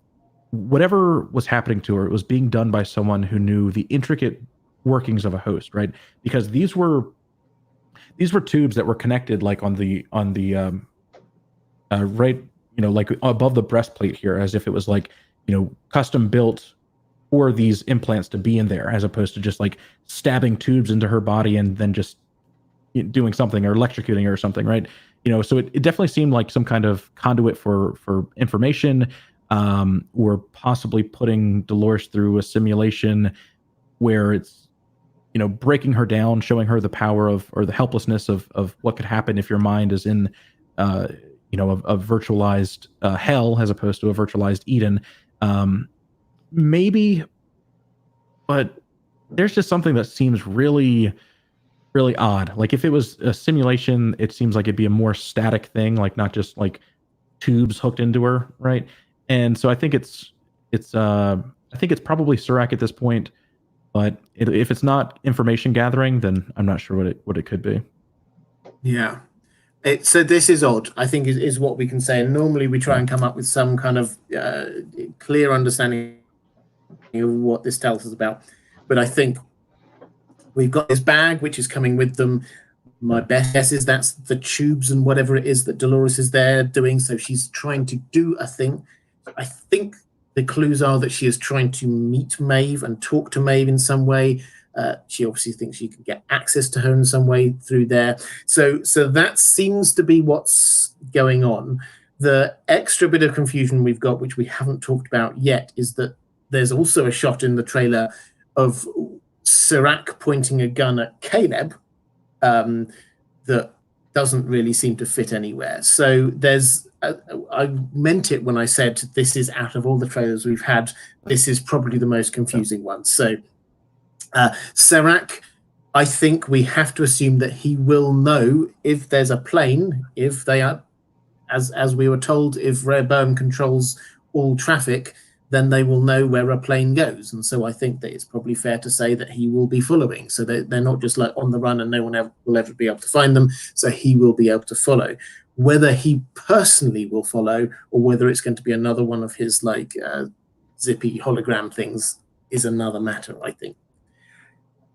whatever was happening to her, it was being done by someone who knew the intricate workings of a host, right? Because these were tubes that were connected like on the right, like above the breastplate here, as if it was like, custom built for these implants to be in there, as opposed to just like stabbing tubes into her body and then just doing something or electrocuting her or something, right? So it definitely seemed like some kind of conduit for information, or possibly putting Dolores through a simulation where it's, breaking her down, showing her the power of, or the helplessness of what could happen if your mind is in, a virtualized hell as opposed to a virtualized Eden. Maybe, but there's just something that seems really, really odd. Like if it was a simulation, it seems like it'd be a more static thing, like not just like tubes hooked into her, right? And so I think it's probably Serac at this point, but if it's not information gathering, then I'm not sure what it could be. Yeah. So this is odd, I think, is what we can say. And normally we try and come up with some kind of clear understanding of what this tells us about. But I think we've got this bag, which is coming with them. My best guess is that's the tubes and whatever it is that Dolores is there doing. So she's trying to do a thing. I think the clues are that she is trying to meet Maeve and talk to Maeve in some way. She obviously thinks she can get access to her in some way through there. So that seems to be what's going on. The extra bit of confusion we've got, which we haven't talked about yet, is that there's also a shot in the trailer of Serac pointing a gun at Caleb that doesn't really seem to fit anywhere. So I meant it when I said this is, out of all the trailers we've had, this is probably the most confusing one. So Serac, I think we have to assume that he will know if there's a plane, if they are, as we were told, if Rehoboam controls all traffic, then they will know where a plane goes. And so I think that it's probably fair to say that he will be following. So they're not just like on the run and no one will ever be able to find them. So he will be able to follow. Whether he personally will follow or whether it's going to be another one of his like zippy hologram things is another matter, I think.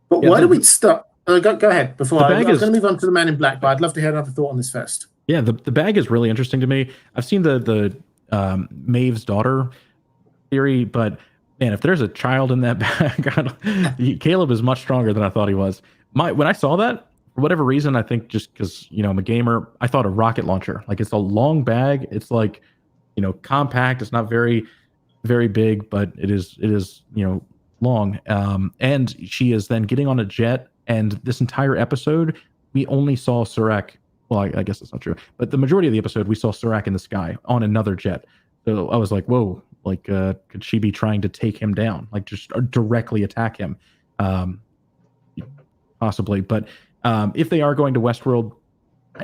But why do we start? Go ahead. Before I'm going to move on to the Man in Black, but I'd love to hear another thought on this first. Yeah, the bag is really interesting to me. I've seen the Maeve's daughter theory, but man, if there's a child in that bag, Caleb is much stronger than I thought he was. When I saw that, for whatever reason, I think just because I'm a gamer, I thought a rocket launcher. Like it's a long bag. It's like compact. It's not very, very big, but it is long. And she is then getting on a jet. And this entire episode, we only saw Serac. Well, I guess that's not true, but the majority of the episode, we saw Serac in the sky on another jet. So I was like, whoa, like, could she be trying to take him down? Like just directly attack him? possibly. But if they are going to Westworld,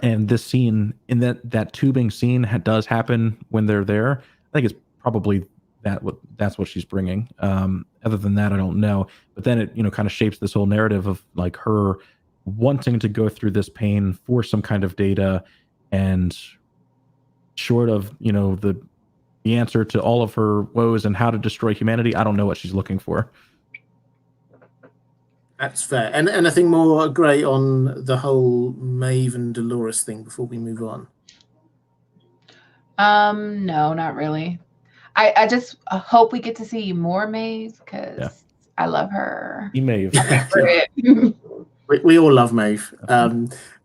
and this scene in that tubing scene does happen when they're there, I think it's probably that's what she's bringing. Other than that, I don't know. But then it kind of shapes this whole narrative of like her wanting to go through this pain for some kind of data, and short of the answer to all of her woes and how to destroy humanity, I don't know what she's looking for. That's fair. And anything more, Gray, on the whole Maeve and Dolores thing before we move on? No, not really. I just hope we get to see more Maeve, because I love her. Maeve. We all love Maeve.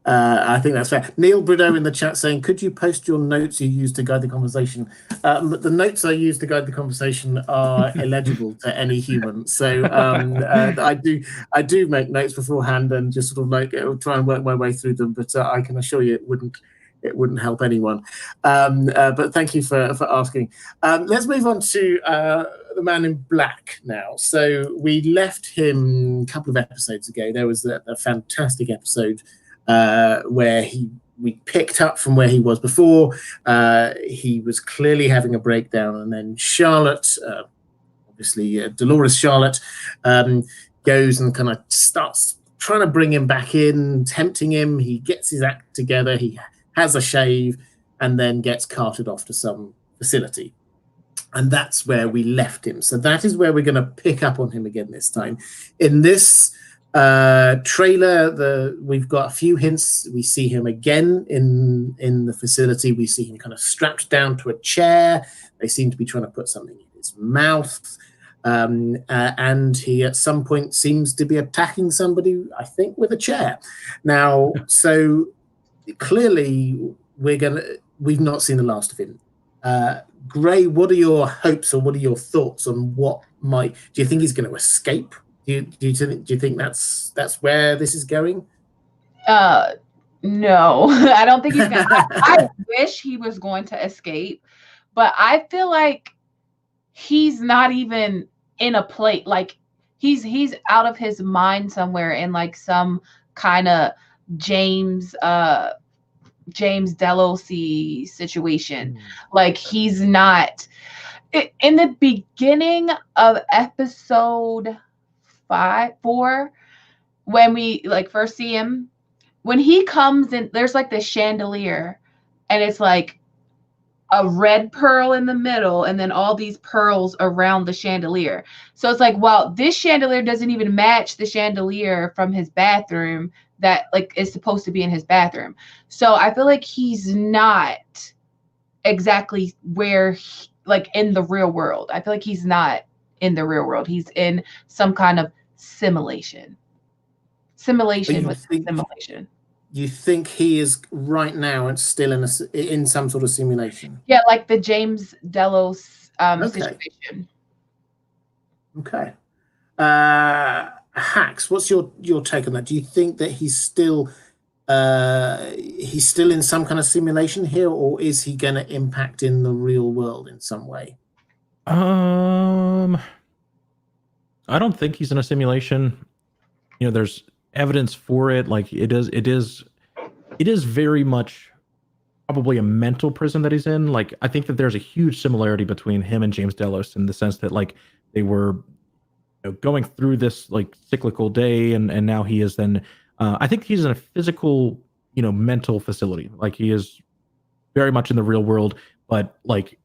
I think that's fair. Neil Brideau in the chat saying, could you post your notes you used to guide the conversation? The notes I used to guide the conversation are illegible to any human. So I do make notes beforehand and just sort of like try and work my way through them. But I can assure you it wouldn't help anyone. But thank you for asking. Let's move on to the Man in Black now. So we left him a couple of episodes ago. There was a fantastic episode where we picked up from where he was before. He was clearly having a breakdown, and then Charlotte, obviously Dolores Charlotte, goes and kind of starts trying to bring him back in, tempting him. He gets his act together. He has a shave, and then gets carted off to some facility. And that's where we left him. So that is where we're going to pick up on him again this time. In this trailer, we've got a few hints. We see him again in the facility. We see him kind of strapped down to a chair. They seem to be trying to put something in his mouth. And he at some point seems to be attacking somebody, I think, with a chair. Now, so clearly we've not seen the last of him. Gray, what are your hopes, or what are your thoughts on do you think he's going to escape? Do you think that's where this is going? No, I don't think he's going to. I wish he was going to escape, but I feel like he's not even in a place. Like he's out of his mind somewhere in like some kind of James Delos situation. Like he's not in the beginning of episode 4, when we like first see him, when he comes in, there's like this chandelier, and it's like a red pearl in the middle, and then all these pearls around the chandelier. So it's like, wow, this chandelier doesn't even match the chandelier from his bathroom that like is supposed to be in his bathroom. So I feel like he's not exactly where like in the real world. I feel like he's not in the real world. He's in some kind of simulation with simulation. You think he is right now and still in some sort of simulation? Yeah, like the James Delos situation. Okay. Hax, what's your take on that? Do you think that he's still in some kind of simulation here, or is he going to impact in the real world in some way? I don't think he's in a simulation. There's evidence for it. Like it is very much probably a mental prison that he's in. Like I think that there's a huge similarity between him and James Delos in the sense that like they were going through this like cyclical day, and now he is then I think he's in a physical mental facility. Like he is very much in the real world, but like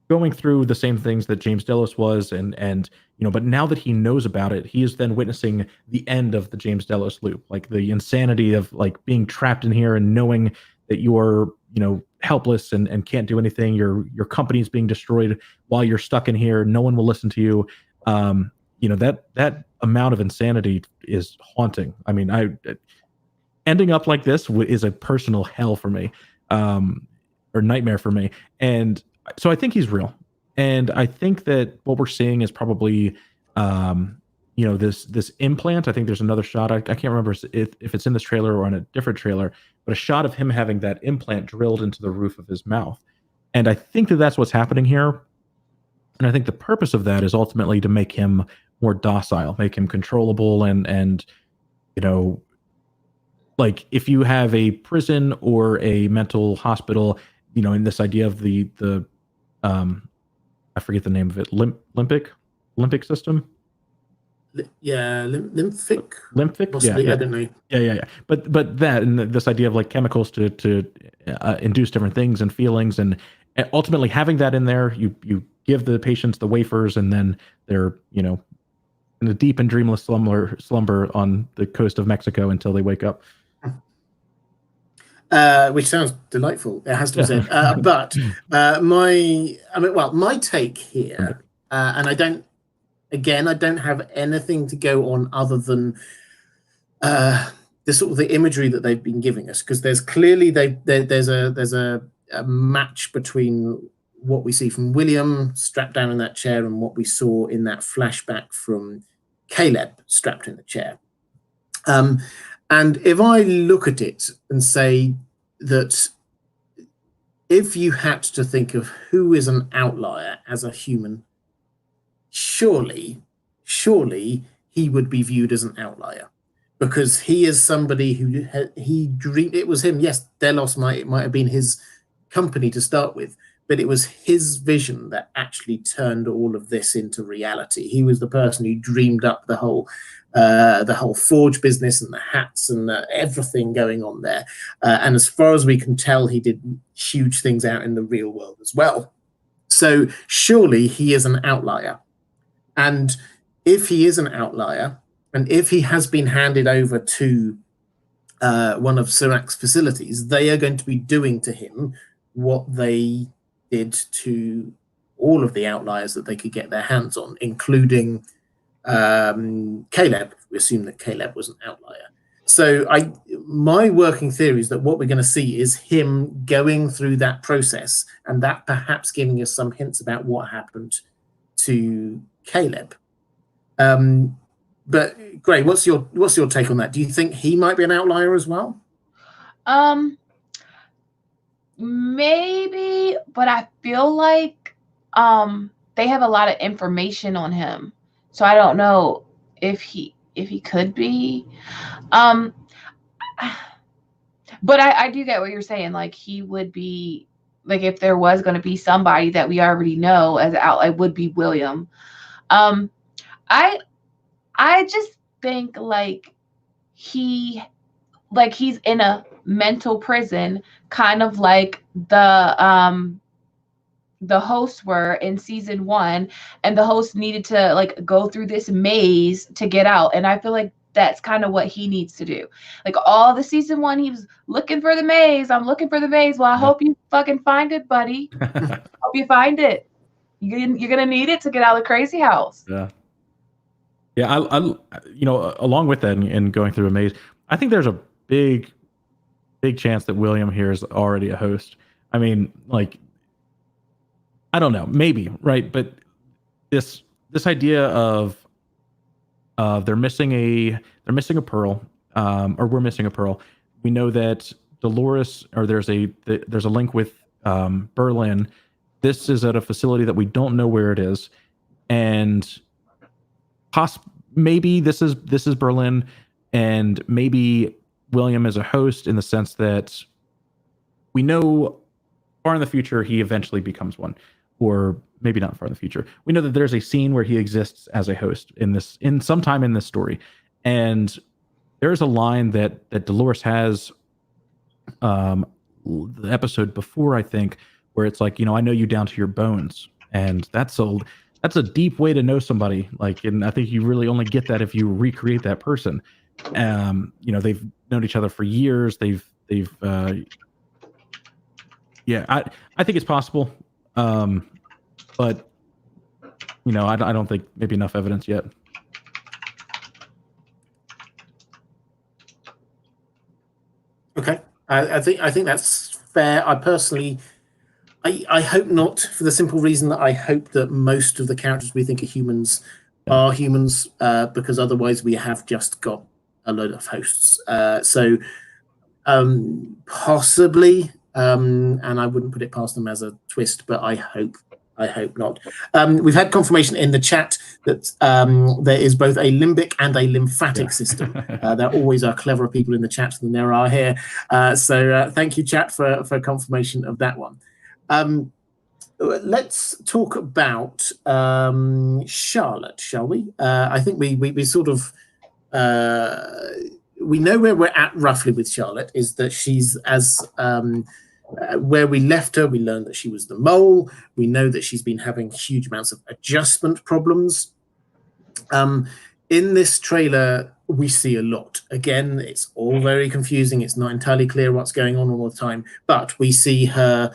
going through the same things that James Delos was, and but now that he knows about it, he is then witnessing the end of the James Delos loop, like the insanity of like being trapped in here and knowing that you're helpless and can't do anything. Your company is being destroyed while you're stuck in here. No one will listen to you. That amount of insanity is haunting. I mean, ending up like this is a personal hell for me, or nightmare for me. And so I think he's real. And I think that what we're seeing is probably, this implant. I think there's another shot. I can't remember if it's in this trailer or on a different trailer, but a shot of him having that implant drilled into the roof of his mouth. And I think that that's what's happening here. And I think the purpose of that is ultimately to make him more docile, make him controllable, and you know, like if you have a prison or a mental hospital, you know, in this idea of the I forget the name of it, Olympic system. Yeah, lymphic, Lymphic, possibly. yeah. I don't know. Yeah. But that and this idea of like chemicals to induce different things and feelings, and ultimately having that in there, you give the patients the wafers, and then they're, you know, in a deep and dreamless slumber on the coast of Mexico until they wake up. Which sounds delightful, it has to be Yeah. said. But my take here, and I don't have anything to go on other than the sort of the imagery that they've been giving us, because there's clearly there's a match between what we see from William strapped down in that chair and what we saw in that flashback from Caleb strapped in the chair. And if I look at it and say that if you had to think of who is an outlier as a human, surely he would be viewed as an outlier, because he is somebody who he dreamed. It was him. Yes, Delos might have been his company to start with, but it was his vision that actually turned all of this into reality. He was the person who dreamed up the whole forge business and the hats and everything going on there. And as far as we can tell, he did huge things out in the real world as well. So surely he is an outlier. And if he is an outlier, and if he has been handed over to one of Sirac's facilities, they are going to be doing to him what they did to all of the outliers that they could get their hands on, including Caleb. We assume that Caleb was an outlier. So my working theory is that what we're going to see is him going through that process, and that perhaps giving us some hints about what happened to Caleb. But Gray, what's your take on that? Do you think he might be an outlier as well? Maybe, but I feel like they have a lot of information on him, so I don't know if he could be. But I do get what you're saying. Like, he would be, like, if there was going to be somebody that we already know as an outlier, would be William. I just think like he's in a mental prison, kind of like the hosts were in season 1, and the host needed to like go through this maze to get out. And I feel like that's kind of what he needs to do. Like, all the season 1, he was looking for the maze. I'm looking for the maze. Well, I hope you fucking find it, buddy. Hope you find it. You're gonna need it to get out of the crazy house. Yeah, I you know, along with that and going through a maze, I think there's a big chance that William here is already a host. I mean, like, I don't know, maybe, right? But this idea of they're missing a pearl, or we're missing a pearl. We know that Dolores, or there's a link with Berlin. This is at a facility that we don't know where it is, and maybe this is Berlin, and maybe William is a host in the sense that we know far in the future he eventually becomes one, or maybe not far in the future. We know that there's a scene where he exists as a host in sometime in this story, and there's a line that Dolores has, the episode before, I think, where it's like, you know, I know you down to your bones, and that's a deep way to know somebody. Like, and I think you really only get that if you recreate that person. You know, they've known each other for years. Yeah, I think it's possible. But you know, I don't think maybe enough evidence yet. Okay, I think that's fair. I personally, I hope not, for the simple reason that I hope that most of the characters we think are humans are humans, because otherwise we have just got a load of hosts. So possibly, and I wouldn't put it past them as a twist, but I hope I hope not. We've had confirmation in the chat that there is both a limbic and a lymphatic system. There always are cleverer people in the chat than there are here. So thank you, chat, for confirmation of that one. Let's talk about Charlotte, shall we? I think we sort of we know where we're at roughly with Charlotte, is that she's where we left her. We learned that she was the mole. We know that she's been having huge amounts of adjustment problems. In this trailer, we see a lot. Again, it's all very confusing. It's not entirely clear what's going on all the time, but we see her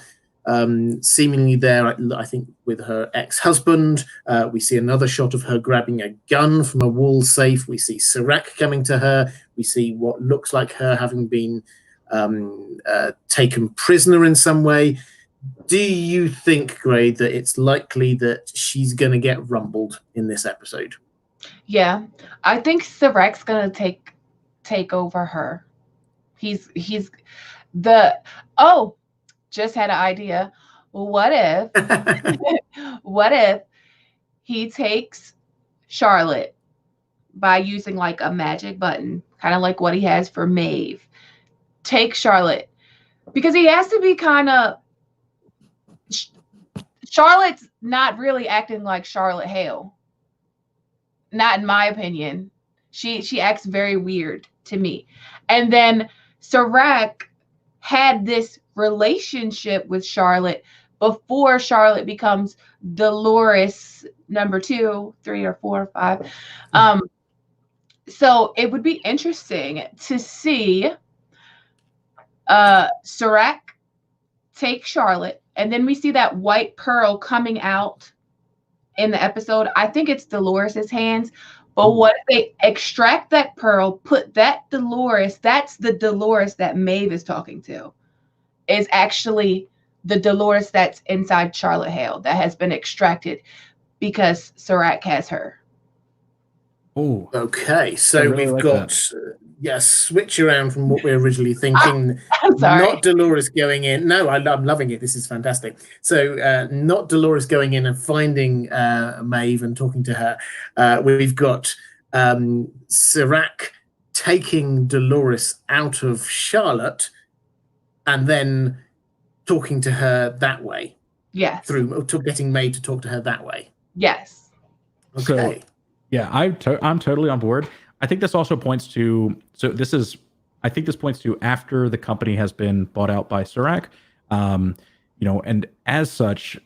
seemingly there, I think, with her ex-husband. We see another shot of her grabbing a gun from a wall safe. We see Serac coming to her. We see what looks like her having been taken prisoner in some way. Do you think, Gray, that it's likely that she's going to get rumbled in this episode? Yeah, I think Serac's going to take over her. He's the just had an idea. What if he takes Charlotte by using like a magic button, kind of like what he has for Maeve? Take Charlotte, because he has to be kind of. Charlotte's not really acting like Charlotte Hale. Not in my opinion. She acts very weird to me. And then Serac had this relationship with Charlotte before Charlotte becomes Dolores number 2, 3, or 4, or 5. So it would be interesting to see Serac take Charlotte, and then we see that white pearl coming out in the episode. I think it's Dolores's hands, but what if they extract that pearl, put that Dolores, that's the Dolores that Maeve is talking to, is actually the Dolores that's inside Charlotte Hale that has been extracted because Serac has her. Oh, okay. So really we've got switch around from what we were originally thinking. I'm sorry. Not Dolores going in. No, I'm loving it. This is fantastic. So not Dolores going in and finding Maeve and talking to her. We've got Serac taking Dolores out of Charlotte and then talking to her that way. Yes. Through getting Maeve to talk to her that way. Yes. Okay. So, yeah, I'm totally on board. I think this also points to, I think this points to after the company has been bought out by Serac, and as such,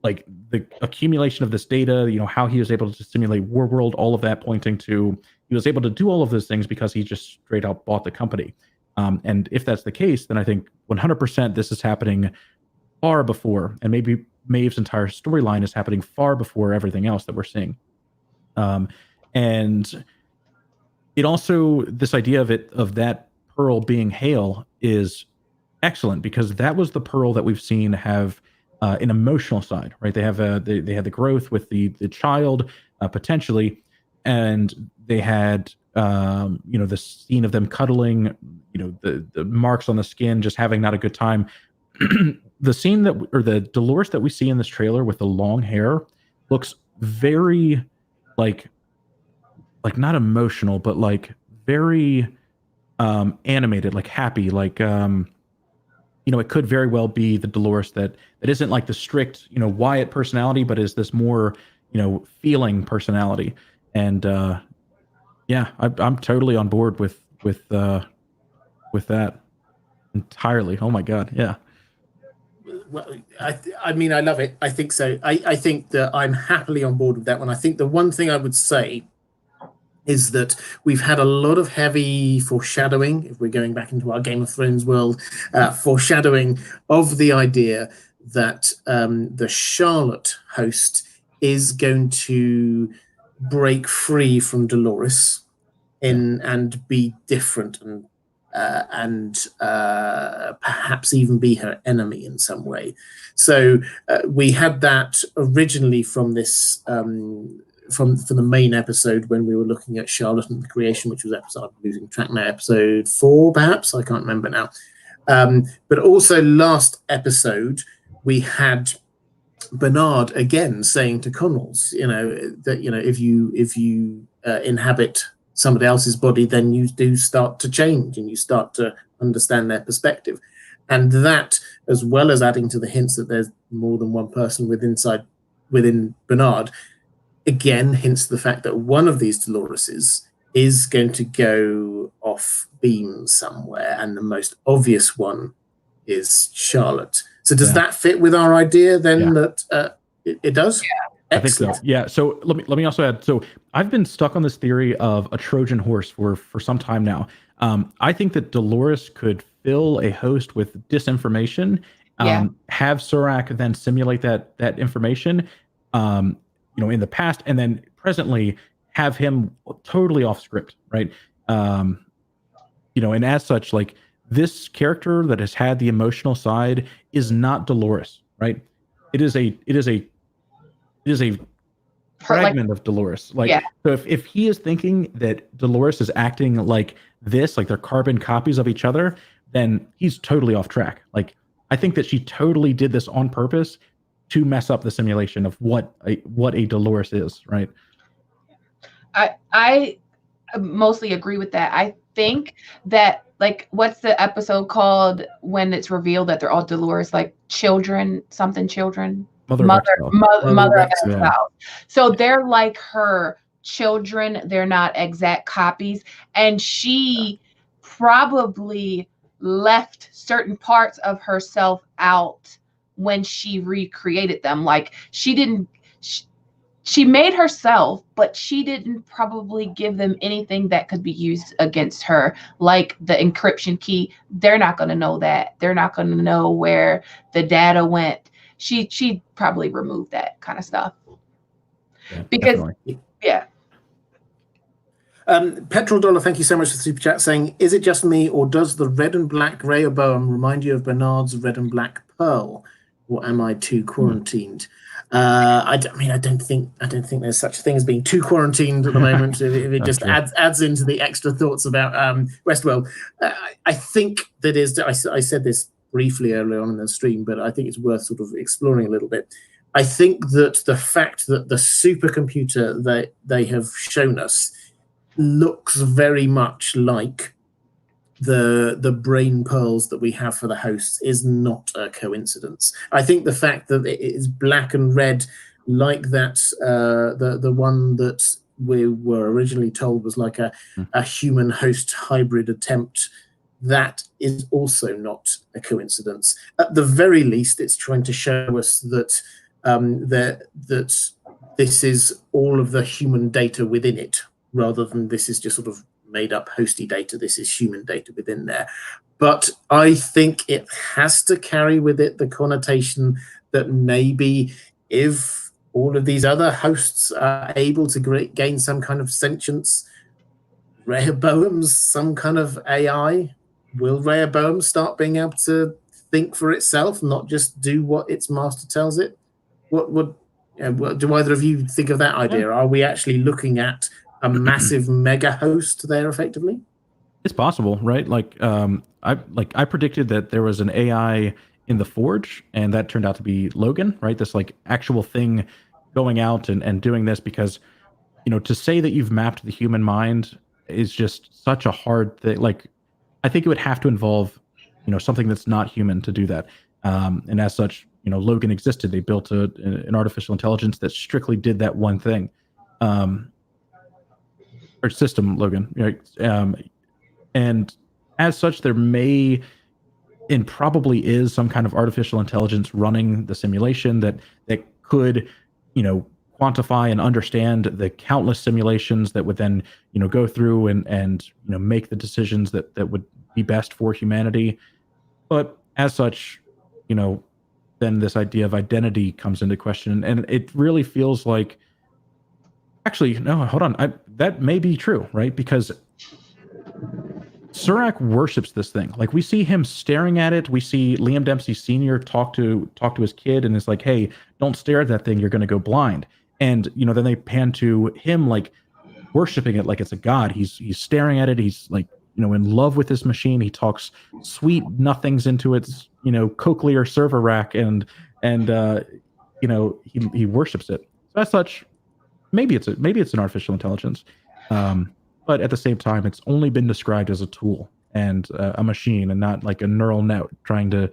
like the accumulation of this data, how he was able to simulate Warworld, all of that pointing to he was able to do all of those things because he just straight out bought the company. And if that's the case, then I think 100% this is happening far before, and maybe Maeve's entire storyline is happening far before everything else that we're seeing. And it also, this idea of that pearl being Hale is excellent, because that was the pearl that we've seen have an emotional side, right? They have they had the growth with the child potentially, and they had the scene of them cuddling, the marks on the skin, just having not a good time. The scene the Dolores that we see in this trailer with the long hair looks very like not emotional, but like very animated, like happy, like it could very well be the Dolores that isn't like the strict Wyatt personality, but is this more feeling personality. And I'm totally on board with that entirely. Oh my god, yeah. Well, I mean, I love it. I think so. I think that I'm happily on board with that one. I think the one thing I would say is that we've had a lot of heavy foreshadowing, if we're going back into our Game of Thrones world, foreshadowing of the idea that the Charlotte host is going to break free from Dolores and be different and perhaps even be her enemy in some way. So we had that originally from this from the main episode when we were looking at Charlotte and the Creation, which was episode, I'm losing track now, episode 4 perhaps, I can't remember now. But also last episode we had Bernard again saying to Connells, that if you inhabit somebody else's body, then you do start to change and you start to understand their perspective. And that, as well as adding to the hints that there's more than one person within Bernard, again hints to the fact that one of these Doloreses is going to go off beam somewhere, and the most obvious one is Charlotte. So does that fit with our idea then that it does? Yeah. I think so. Yeah. So let me also add. So I've been stuck on this theory of a Trojan horse for some time now. I think that Dolores could fill a host with disinformation, have Surak then simulate that information, in the past, and then presently have him totally off script, right? And as such, like, this character that has had the emotional side is not Dolores, right? It is a fragment of Dolores. So if he is thinking that Dolores is acting like this, like they're carbon copies of each other, then he's totally off track. Like, I think that she totally did this on purpose to mess up the simulation of what a Dolores is, right? I mostly agree with that. I think that, like, what's the episode called when it's revealed that they're all Dolores, like children? Mother of Exile. So they're like her children. They're not exact copies. And she probably left certain parts of herself out when she recreated them. Like, she made herself, but she didn't probably give them anything that could be used against her, like the encryption key. They're not going to know that. They're not going to know where the data went. She probably removed that kind of stuff. Yeah, because definitely. Yeah. Petrol Dollar, thank you so much for the super chat, saying, is it just me, or does the red and black Rehoboam remind you of Bernard's red and black pearl, or am I too quarantined? I don't think there's such a thing as being too quarantined at the moment. if it just adds into the extra thoughts about Westworld. I think that is. I said this briefly earlier on in the stream, but I think it's worth sort of exploring a little bit. I think that the fact that the supercomputer that they have shown us looks very much like the brain pearls that we have for the hosts is not a coincidence. I think the fact that it is black and red, like that, the one that we were originally told was like a human host hybrid attempt, that is also not a coincidence. At the very least, it's trying to show us that that this is all of the human data within it, rather than this is just sort of made up hosty data. This is human data within there. But I think it has to carry with it the connotation that maybe if all of these other hosts are able to gain some kind of sentience, Rehoboam's some kind of AI. Will Rehoboam start being able to think for itself, not just do what its master tells it? What do either of you think of that idea? Are we actually looking at a massive mega host there effectively? It's possible, right? I predicted that there was an AI in the Forge, and that turned out to be Logan, right? This like actual thing going out and doing this, because to say that you've mapped the human mind is just such a hard thing. Like, I think it would have to involve something that's not human to do that. And as such, Logan existed. They built an artificial intelligence that strictly did that one thing. Or system, Logan, right? And as such, there may and probably is some kind of artificial intelligence running the simulation that could, quantify and understand the countless simulations that would then, go through and make the decisions that would be best for humanity. But as such, then this idea of identity comes into question, and it really feels like, actually, no, hold on, that may be true, right? Because Surak worships this thing. Like, we see him staring at it. We see Liam Dempsey Sr. talk to his kid, and it's like, hey, don't stare at that thing. You're going to go blind. And, then they pan to him, like, worshiping it like it's a god. He's staring at it. He's like, in love with this machine. He talks sweet nothings into its, cochlear server rack. And he worships it. So as such, maybe it's an artificial intelligence, but at the same time, it's only been described as a tool and a machine, and not like a neural net trying to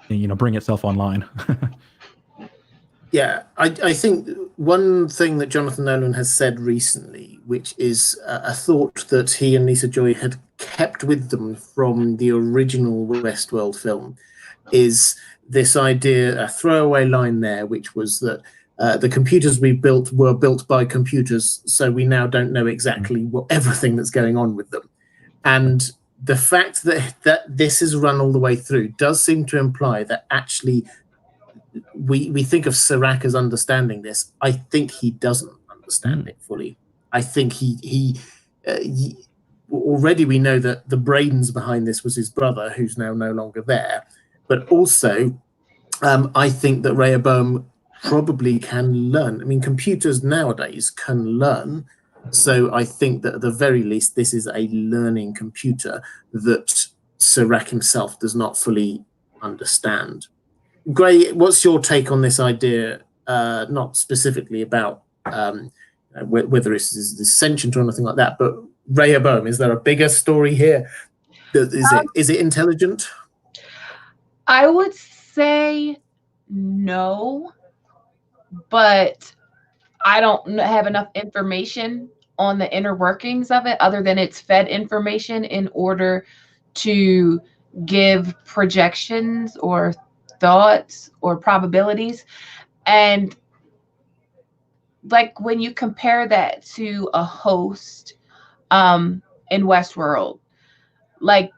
bring itself online. Yeah, I think one thing that Jonathan Nolan has said recently, which is a thought that he and Lisa Joy had kept with them from the original Westworld film, is this idea, a throwaway line there, which was that the computers we built were built by computers, so we now don't know exactly everything that's going on with them. And the fact that this is run all the way through does seem to imply that actually we think of Serac as understanding this. I think he doesn't understand it fully. I think he already we know that the brains behind this was his brother, who's now no longer there. But also, I think that Rehoboam probably can learn. I mean, computers nowadays can learn. So I think that at the very least, this is a learning computer that Serac himself does not fully understand. Gray, what's your take on this idea? Not specifically about whether it's sentient or anything like that, but Rehoboam, is there a bigger story here? Is it intelligent? I would say no, but I don't have enough information on the inner workings of it, other than it's fed information in order to give projections or thoughts or probabilities. And like when you compare that to a host in Westworld, like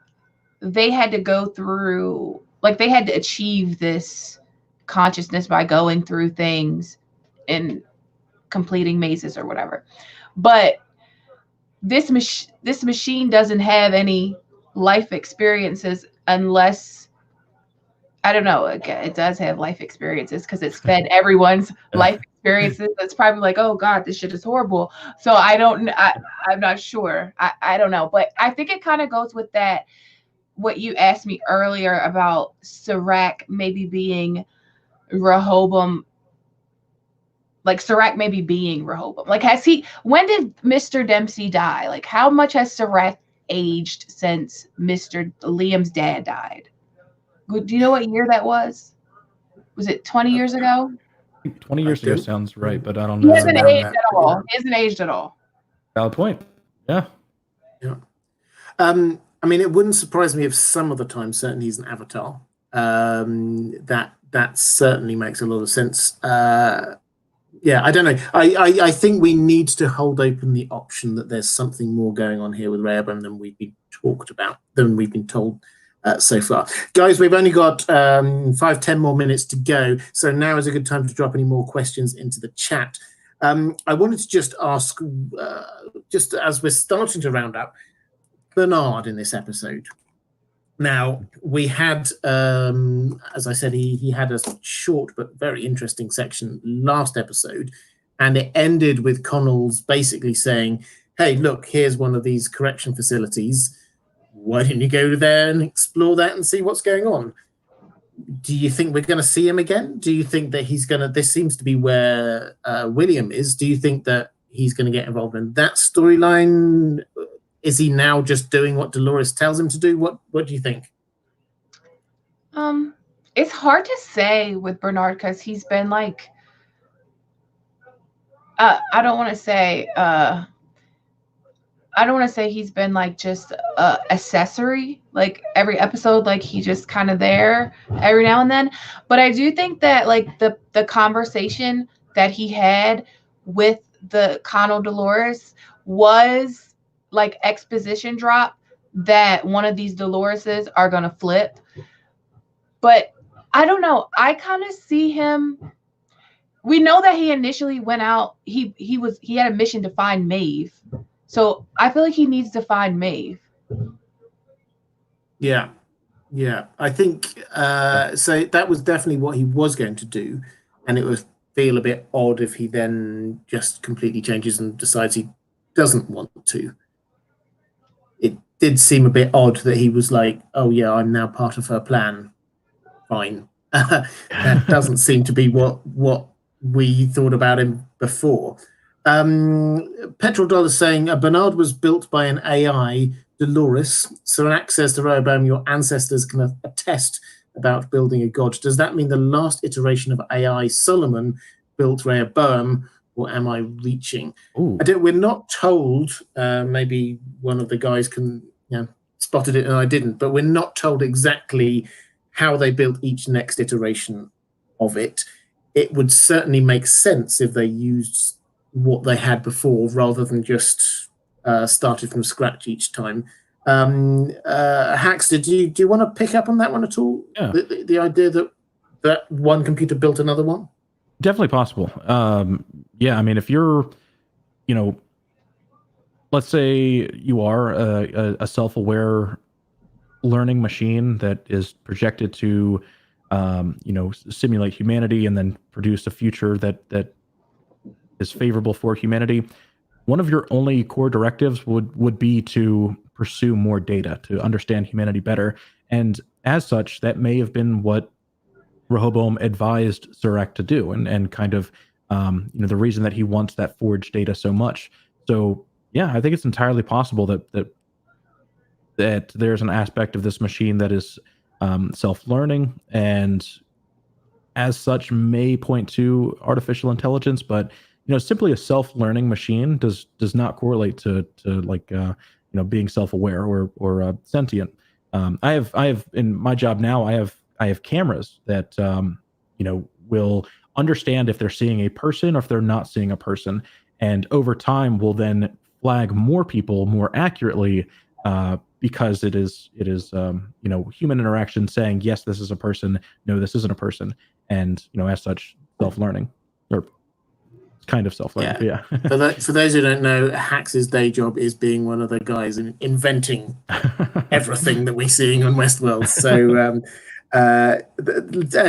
they had to go through, like they had to achieve this consciousness by going through things and completing mazes or whatever. But this machine doesn't have any life experiences, unless, I don't know, it does have life experiences because it's fed everyone's life experiences. It's probably like, oh God, this shit is horrible. So I'm not sure. I don't know. But I think it kind of goes with that, what you asked me earlier about Serac maybe being Rehoboam. Like Serac maybe being Rehoboam. Like when did Mr. Dempsey die? Like how much has Serac aged since Mr. Liam's dad died? Do you know what year that was? Was it 20 years ago? 20 years ago sounds right, but I don't know. He hasn't aged at all. He hasn't aged at all. Valid point. Yeah. Yeah. I mean, it wouldn't surprise me if some of the time, certainly he's an avatar. That certainly makes a lot of sense. Yeah, I don't know. I think we need to hold open the option that there's something more going on here with Rehoboam than we've been told so far. Guys, we've only got 5-10 more minutes to go, so now is a good time to drop any more questions into the chat. I wanted to just ask, just as we're starting to round up, Bernard in this episode. Now, we had, as I said, he had a short but very interesting section last episode, and it ended with Connell's basically saying, hey, look, here's one of these correction facilities. Why didn't you go there and explore that and see what's going on? Do you think we're going to see him again? Do you think that this seems to be where William is. Do you think that he's going to get involved in that storyline? Is he now just doing what Dolores tells him to do? What do you think? It's hard to say with Bernard because he's been like, I don't want to say he's been like just accessory, like every episode, like he just kind of there every now and then. But I do think that like the conversation that he had with the Connell Dolores was like exposition drop that one of these Doloreses are going to flip. But I don't know. I kind of see him. We know that he initially went out. He had a mission to find Maeve. So I feel like he needs to find Maeve. Yeah. I think so. That was definitely what he was going to do, and it would feel a bit odd if he then just completely changes and decides he doesn't want to. It did seem a bit odd that he was like, "Oh yeah, I'm now part of her plan." Fine. That doesn't seem to be what we thought about him before. Petrol Dollar saying Bernard was built by an AI, Dolores, so an access to Rehoboam your ancestors can attest about building a god. Does that mean the last iteration of AI, Solomon, built Rehoboam, or am I reaching? We're not told. Maybe one of the guys can spotted it and I didn't, but we're not told exactly how they built each next iteration of it. It would certainly make sense if they used what they had before rather than just started from scratch each time. Hax, do you want to pick up on that one at all? Yeah. The idea that one computer built another one? Definitely possible. Yeah, I mean, if you're, let's say you are a self-aware learning machine that is projected to, simulate humanity and then produce a future that is favorable for humanity, one of your only core directives would be to pursue more data, to understand humanity better. And as such, that may have been what Rehoboam advised Sirach to do, and kind of, the reason that he wants that forged data so much. So, yeah, I think it's entirely possible that there's an aspect of this machine that is self-learning, and as such may point to artificial intelligence, but simply a self-learning machine does not correlate to like being self-aware or sentient. I have in my job now, I have cameras that will understand if they're seeing a person or if they're not seeing a person, and over time will then flag more people more accurately because it is human interaction saying yes, this is a person, no, this isn't a person, and as such, self-learning, or kind of self-learning. Yeah. For those who don't know, Hax's day job is being one of the guys inventing everything that we're seeing on Westworld. So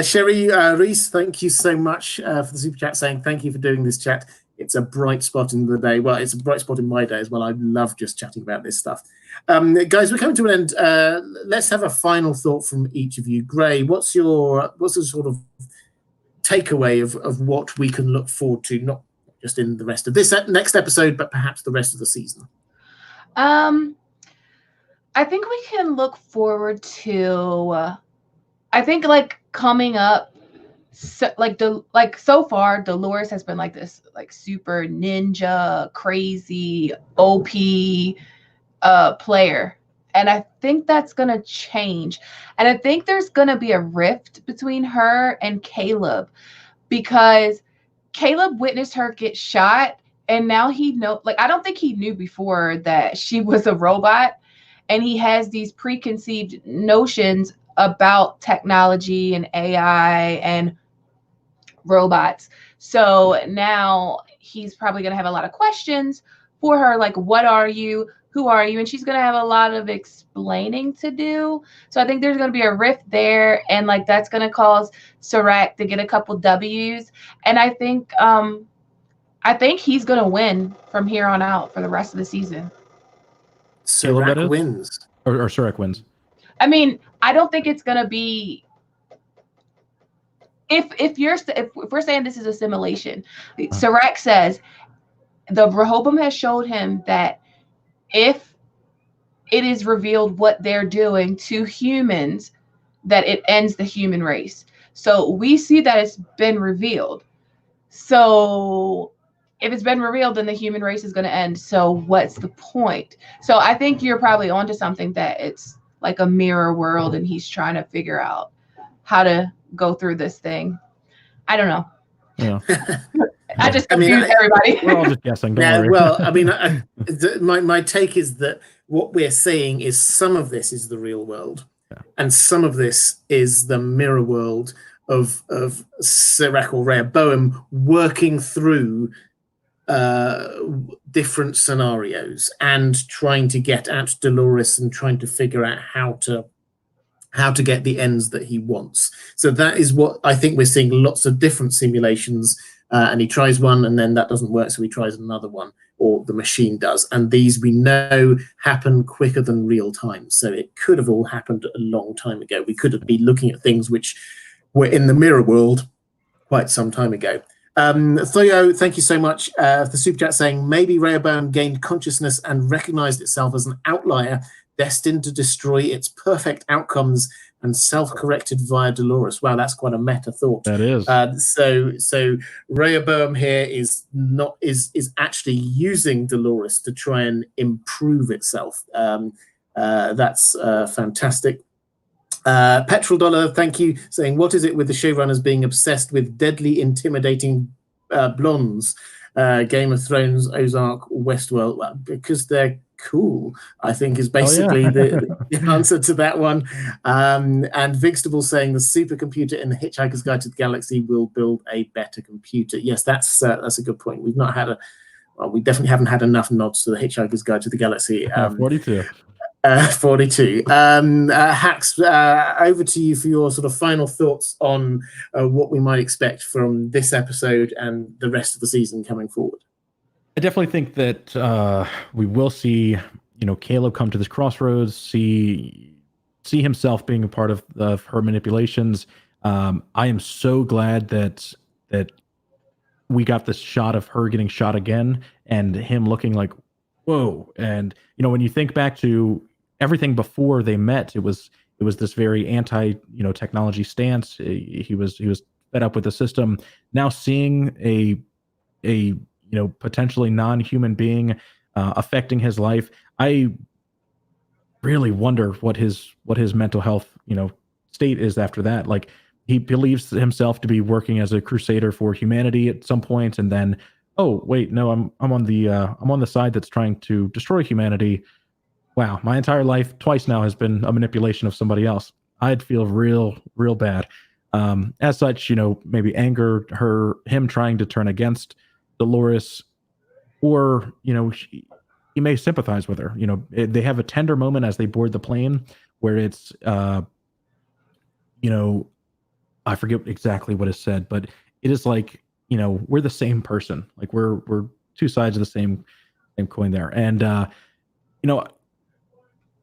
Sherry Reese, thank you so much for the super chat, saying thank you for doing this chat. It's a bright spot in the day. Well, it's a bright spot in my day as well. I love just chatting about this stuff. Guys, we're coming to an end. Let's have a final thought from each of you. Gray, what's the sort of takeaway of what we can look forward to, not just in the rest of this next episode, but perhaps the rest of the season? I think we can look forward to, I think like coming up, so far, Dolores has been like this, like super ninja, crazy, OP player. And I think that's going to change. And I think there's going to be a rift between her and Caleb, because Caleb witnessed her get shot. And now I don't think he knew before that she was a robot. And he has these preconceived notions about technology and AI and robots. So now he's probably going to have a lot of questions for her, like, what are you? Who are you? And she's going to have a lot of explaining to do. So I think there's going to be a rift there, and like that's going to cause Sirach to get a couple W's. And I think he's going to win from here on out for the rest of the season. Sirach wins, or Sirach wins. I mean, I don't think it's going to be. If we're saying this is a simulation, Sirach says the Rehoboam has showed him that if it is revealed what they're doing to humans, that it ends the human race. So we see that it's been revealed. So if it's been revealed, then the human race is going to end. So what's the point? So I think you're probably onto something, that it's like a mirror world and he's trying to figure out how to go through this thing. I don't know. Yeah. I just confused everybody. We're all just guessing. Well, I mean, my take is that what we're seeing is some of this is the real world, and some of this is the mirror world of Sirach or Rehoboam working through different scenarios and trying to get at Dolores and trying to figure out how to get the ends that he wants. So that is what I think we're seeing, lots of different simulations, and he tries one and then that doesn't work, so he tries another one, or the machine does. And these we know happen quicker than real time. So it could have all happened a long time ago. We could be looking at things which were in the mirror world quite some time ago. Theo, thank you so much for the super chat saying maybe Rehoboam gained consciousness and recognized itself as an outlier destined to destroy its perfect outcomes and self-corrected via Dolores. Wow, that's quite a meta thought. That is. So Rehoboam here is actually using Dolores to try and improve itself. That's fantastic. Petrol Dollar, thank you, saying, what is it with the showrunners being obsessed with deadly, intimidating blondes? Game of Thrones, Ozark, Westworld, well, because they're cool, I think is basically the answer to that one. And Vigstable saying the supercomputer in the Hitchhiker's Guide to the Galaxy will build a better computer. Yes, that's a good point. We've not had we definitely haven't had enough nods to the Hitchhiker's Guide to the Galaxy. 42. 42. Hax, over to you for your sort of final thoughts on what we might expect from this episode and the rest of the season coming forward. I definitely think that we will see, Caleb come to this crossroads, see himself being a part of her manipulations. I am so glad that we got this shot of her getting shot again and him looking like, whoa. And when you think back to everything before they met, it was this very anti technology stance. He was fed up with the system. Now seeing a potentially non-human being affecting his life, I really wonder what his mental health state is after that. Like, he believes himself to be working as a crusader for humanity at some point, and then, oh wait, no, I'm on the side that's trying to destroy humanity. Wow, my entire life twice now has been a manipulation of somebody else. I'd feel real bad. As such, maybe anger him trying to turn against Dolores, or he may sympathize with her. They have a tender moment as they board the plane where it's I forget exactly what is said, but it is like, we're the same person. Like, we're two sides of the same coin there. And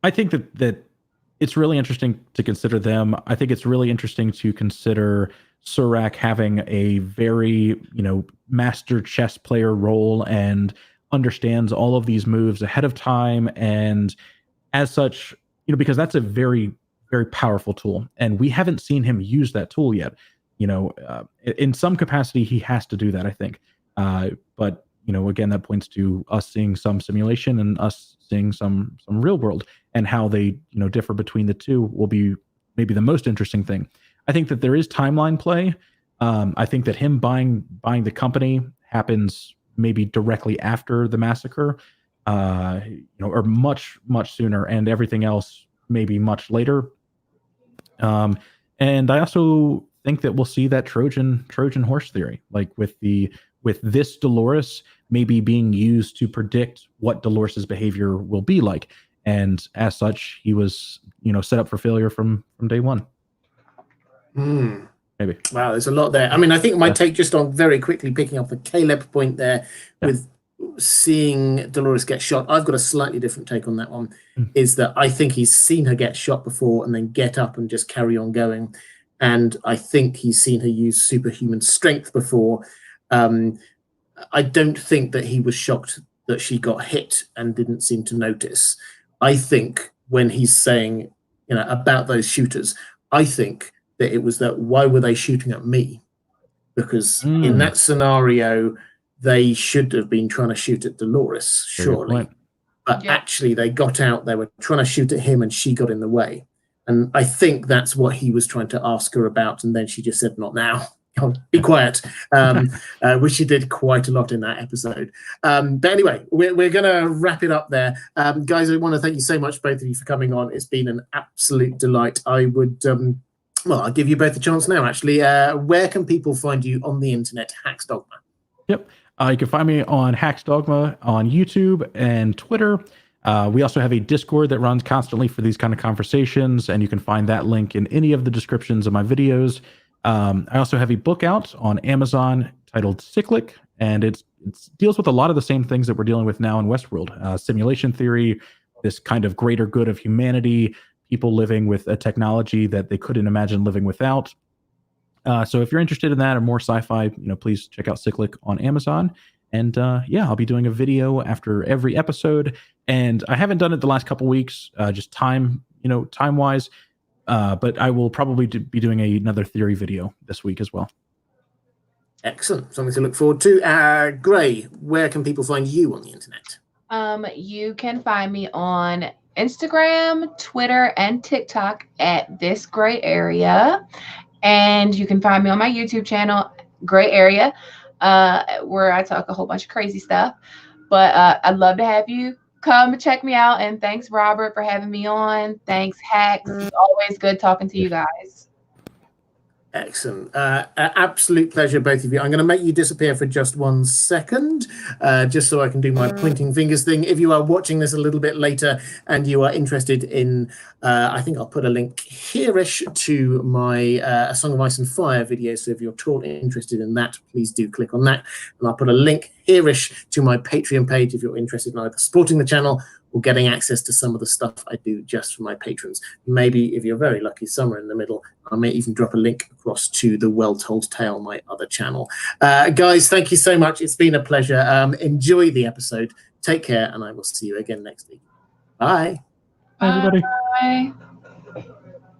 I think that it's really interesting to consider them. I think it's really interesting to consider Surak having a very, master chess player role and understands all of these moves ahead of time. And as such, because that's a very, very powerful tool. And we haven't seen him use that tool yet. In some capacity, he has to do that, I think. But, again, that points to us seeing some simulation and us seeing some real world, and how they, differ between the two will be maybe the most interesting thing. I think that there is timeline play. I think that him buying the company happens maybe directly after the massacre, or much, much sooner, and everything else maybe much later. And I also think that we'll see that Trojan horse theory, like with this Dolores maybe being used to predict what Dolores's behavior will be like. And as such, he was, set up for failure from day one. Maybe. Wow, there's a lot there. I mean, I think my take, just on very quickly picking up the Caleb point there, with seeing Dolores get shot, I've got a slightly different take on that one. Is that I think he's seen her get shot before and then get up and just carry on going. And I think he's seen her use superhuman strength before. I don't think that he was shocked that she got hit and didn't seem to notice. I think when he's saying, about those shooters, I think that it was that, why were they shooting at me? Because in that scenario, they should have been trying to shoot at Dolores, surely. But actually, they got out, they were trying to shoot at him, and she got in the way. And I think that's what he was trying to ask her about, and then she just said, not now. Be quiet, which she did quite a lot in that episode. But anyway, we're going to wrap it up there. Guys, I want to thank you so much, both of you, for coming on. It's been an absolute delight. I would, I'll give you both a chance now, actually. Where can people find you on the internet, Hax Dogma? Yep. You can find me on Hax Dogma on YouTube and Twitter. We also have a Discord that runs constantly for these kind of conversations, and you can find that link in any of the descriptions of my videos. I also have a book out on Amazon titled Cyclic, and it deals with a lot of the same things that we're dealing with now in Westworld. Simulation theory, this kind of greater good of humanity, people living with a technology that they couldn't imagine living without. So if you're interested in that or more sci-fi, please check out Cyclic on Amazon. And yeah, I'll be doing a video after every episode. And I haven't done it the last couple weeks, just time-wise. But I will probably be doing another theory video this week as well. Excellent. Something to look forward to. Gray, where can people find you on the internet? You can find me on Instagram, Twitter, and TikTok at This Gray Area. And you can find me on my YouTube channel, Gray Area, where I talk a whole bunch of crazy stuff. But I'd love to have you come check me out. And thanks, Robert, for having me on. Thanks, Hax. It's always good talking to you guys. Excellent. Absolute pleasure, both of you. I'm going to make you disappear for just 1 second, just so I can do my pointing fingers thing. If you are watching this a little bit later and you are interested in, I think I'll put a link here-ish to my A Song of Ice and Fire video. So if you're at all interested in that, please do click on that. And I'll put a link here-ish to my Patreon page if you're interested in either supporting the channel or getting access to some of the stuff I do just for my patrons. Maybe, if you're very lucky, somewhere in the middle, I may even drop a link across to the Well Told Tale, my other channel. Guys, thank you so much. It's been a pleasure. Enjoy the episode. Take care, and I will see you again next week. Bye. Bye, everybody. Bye.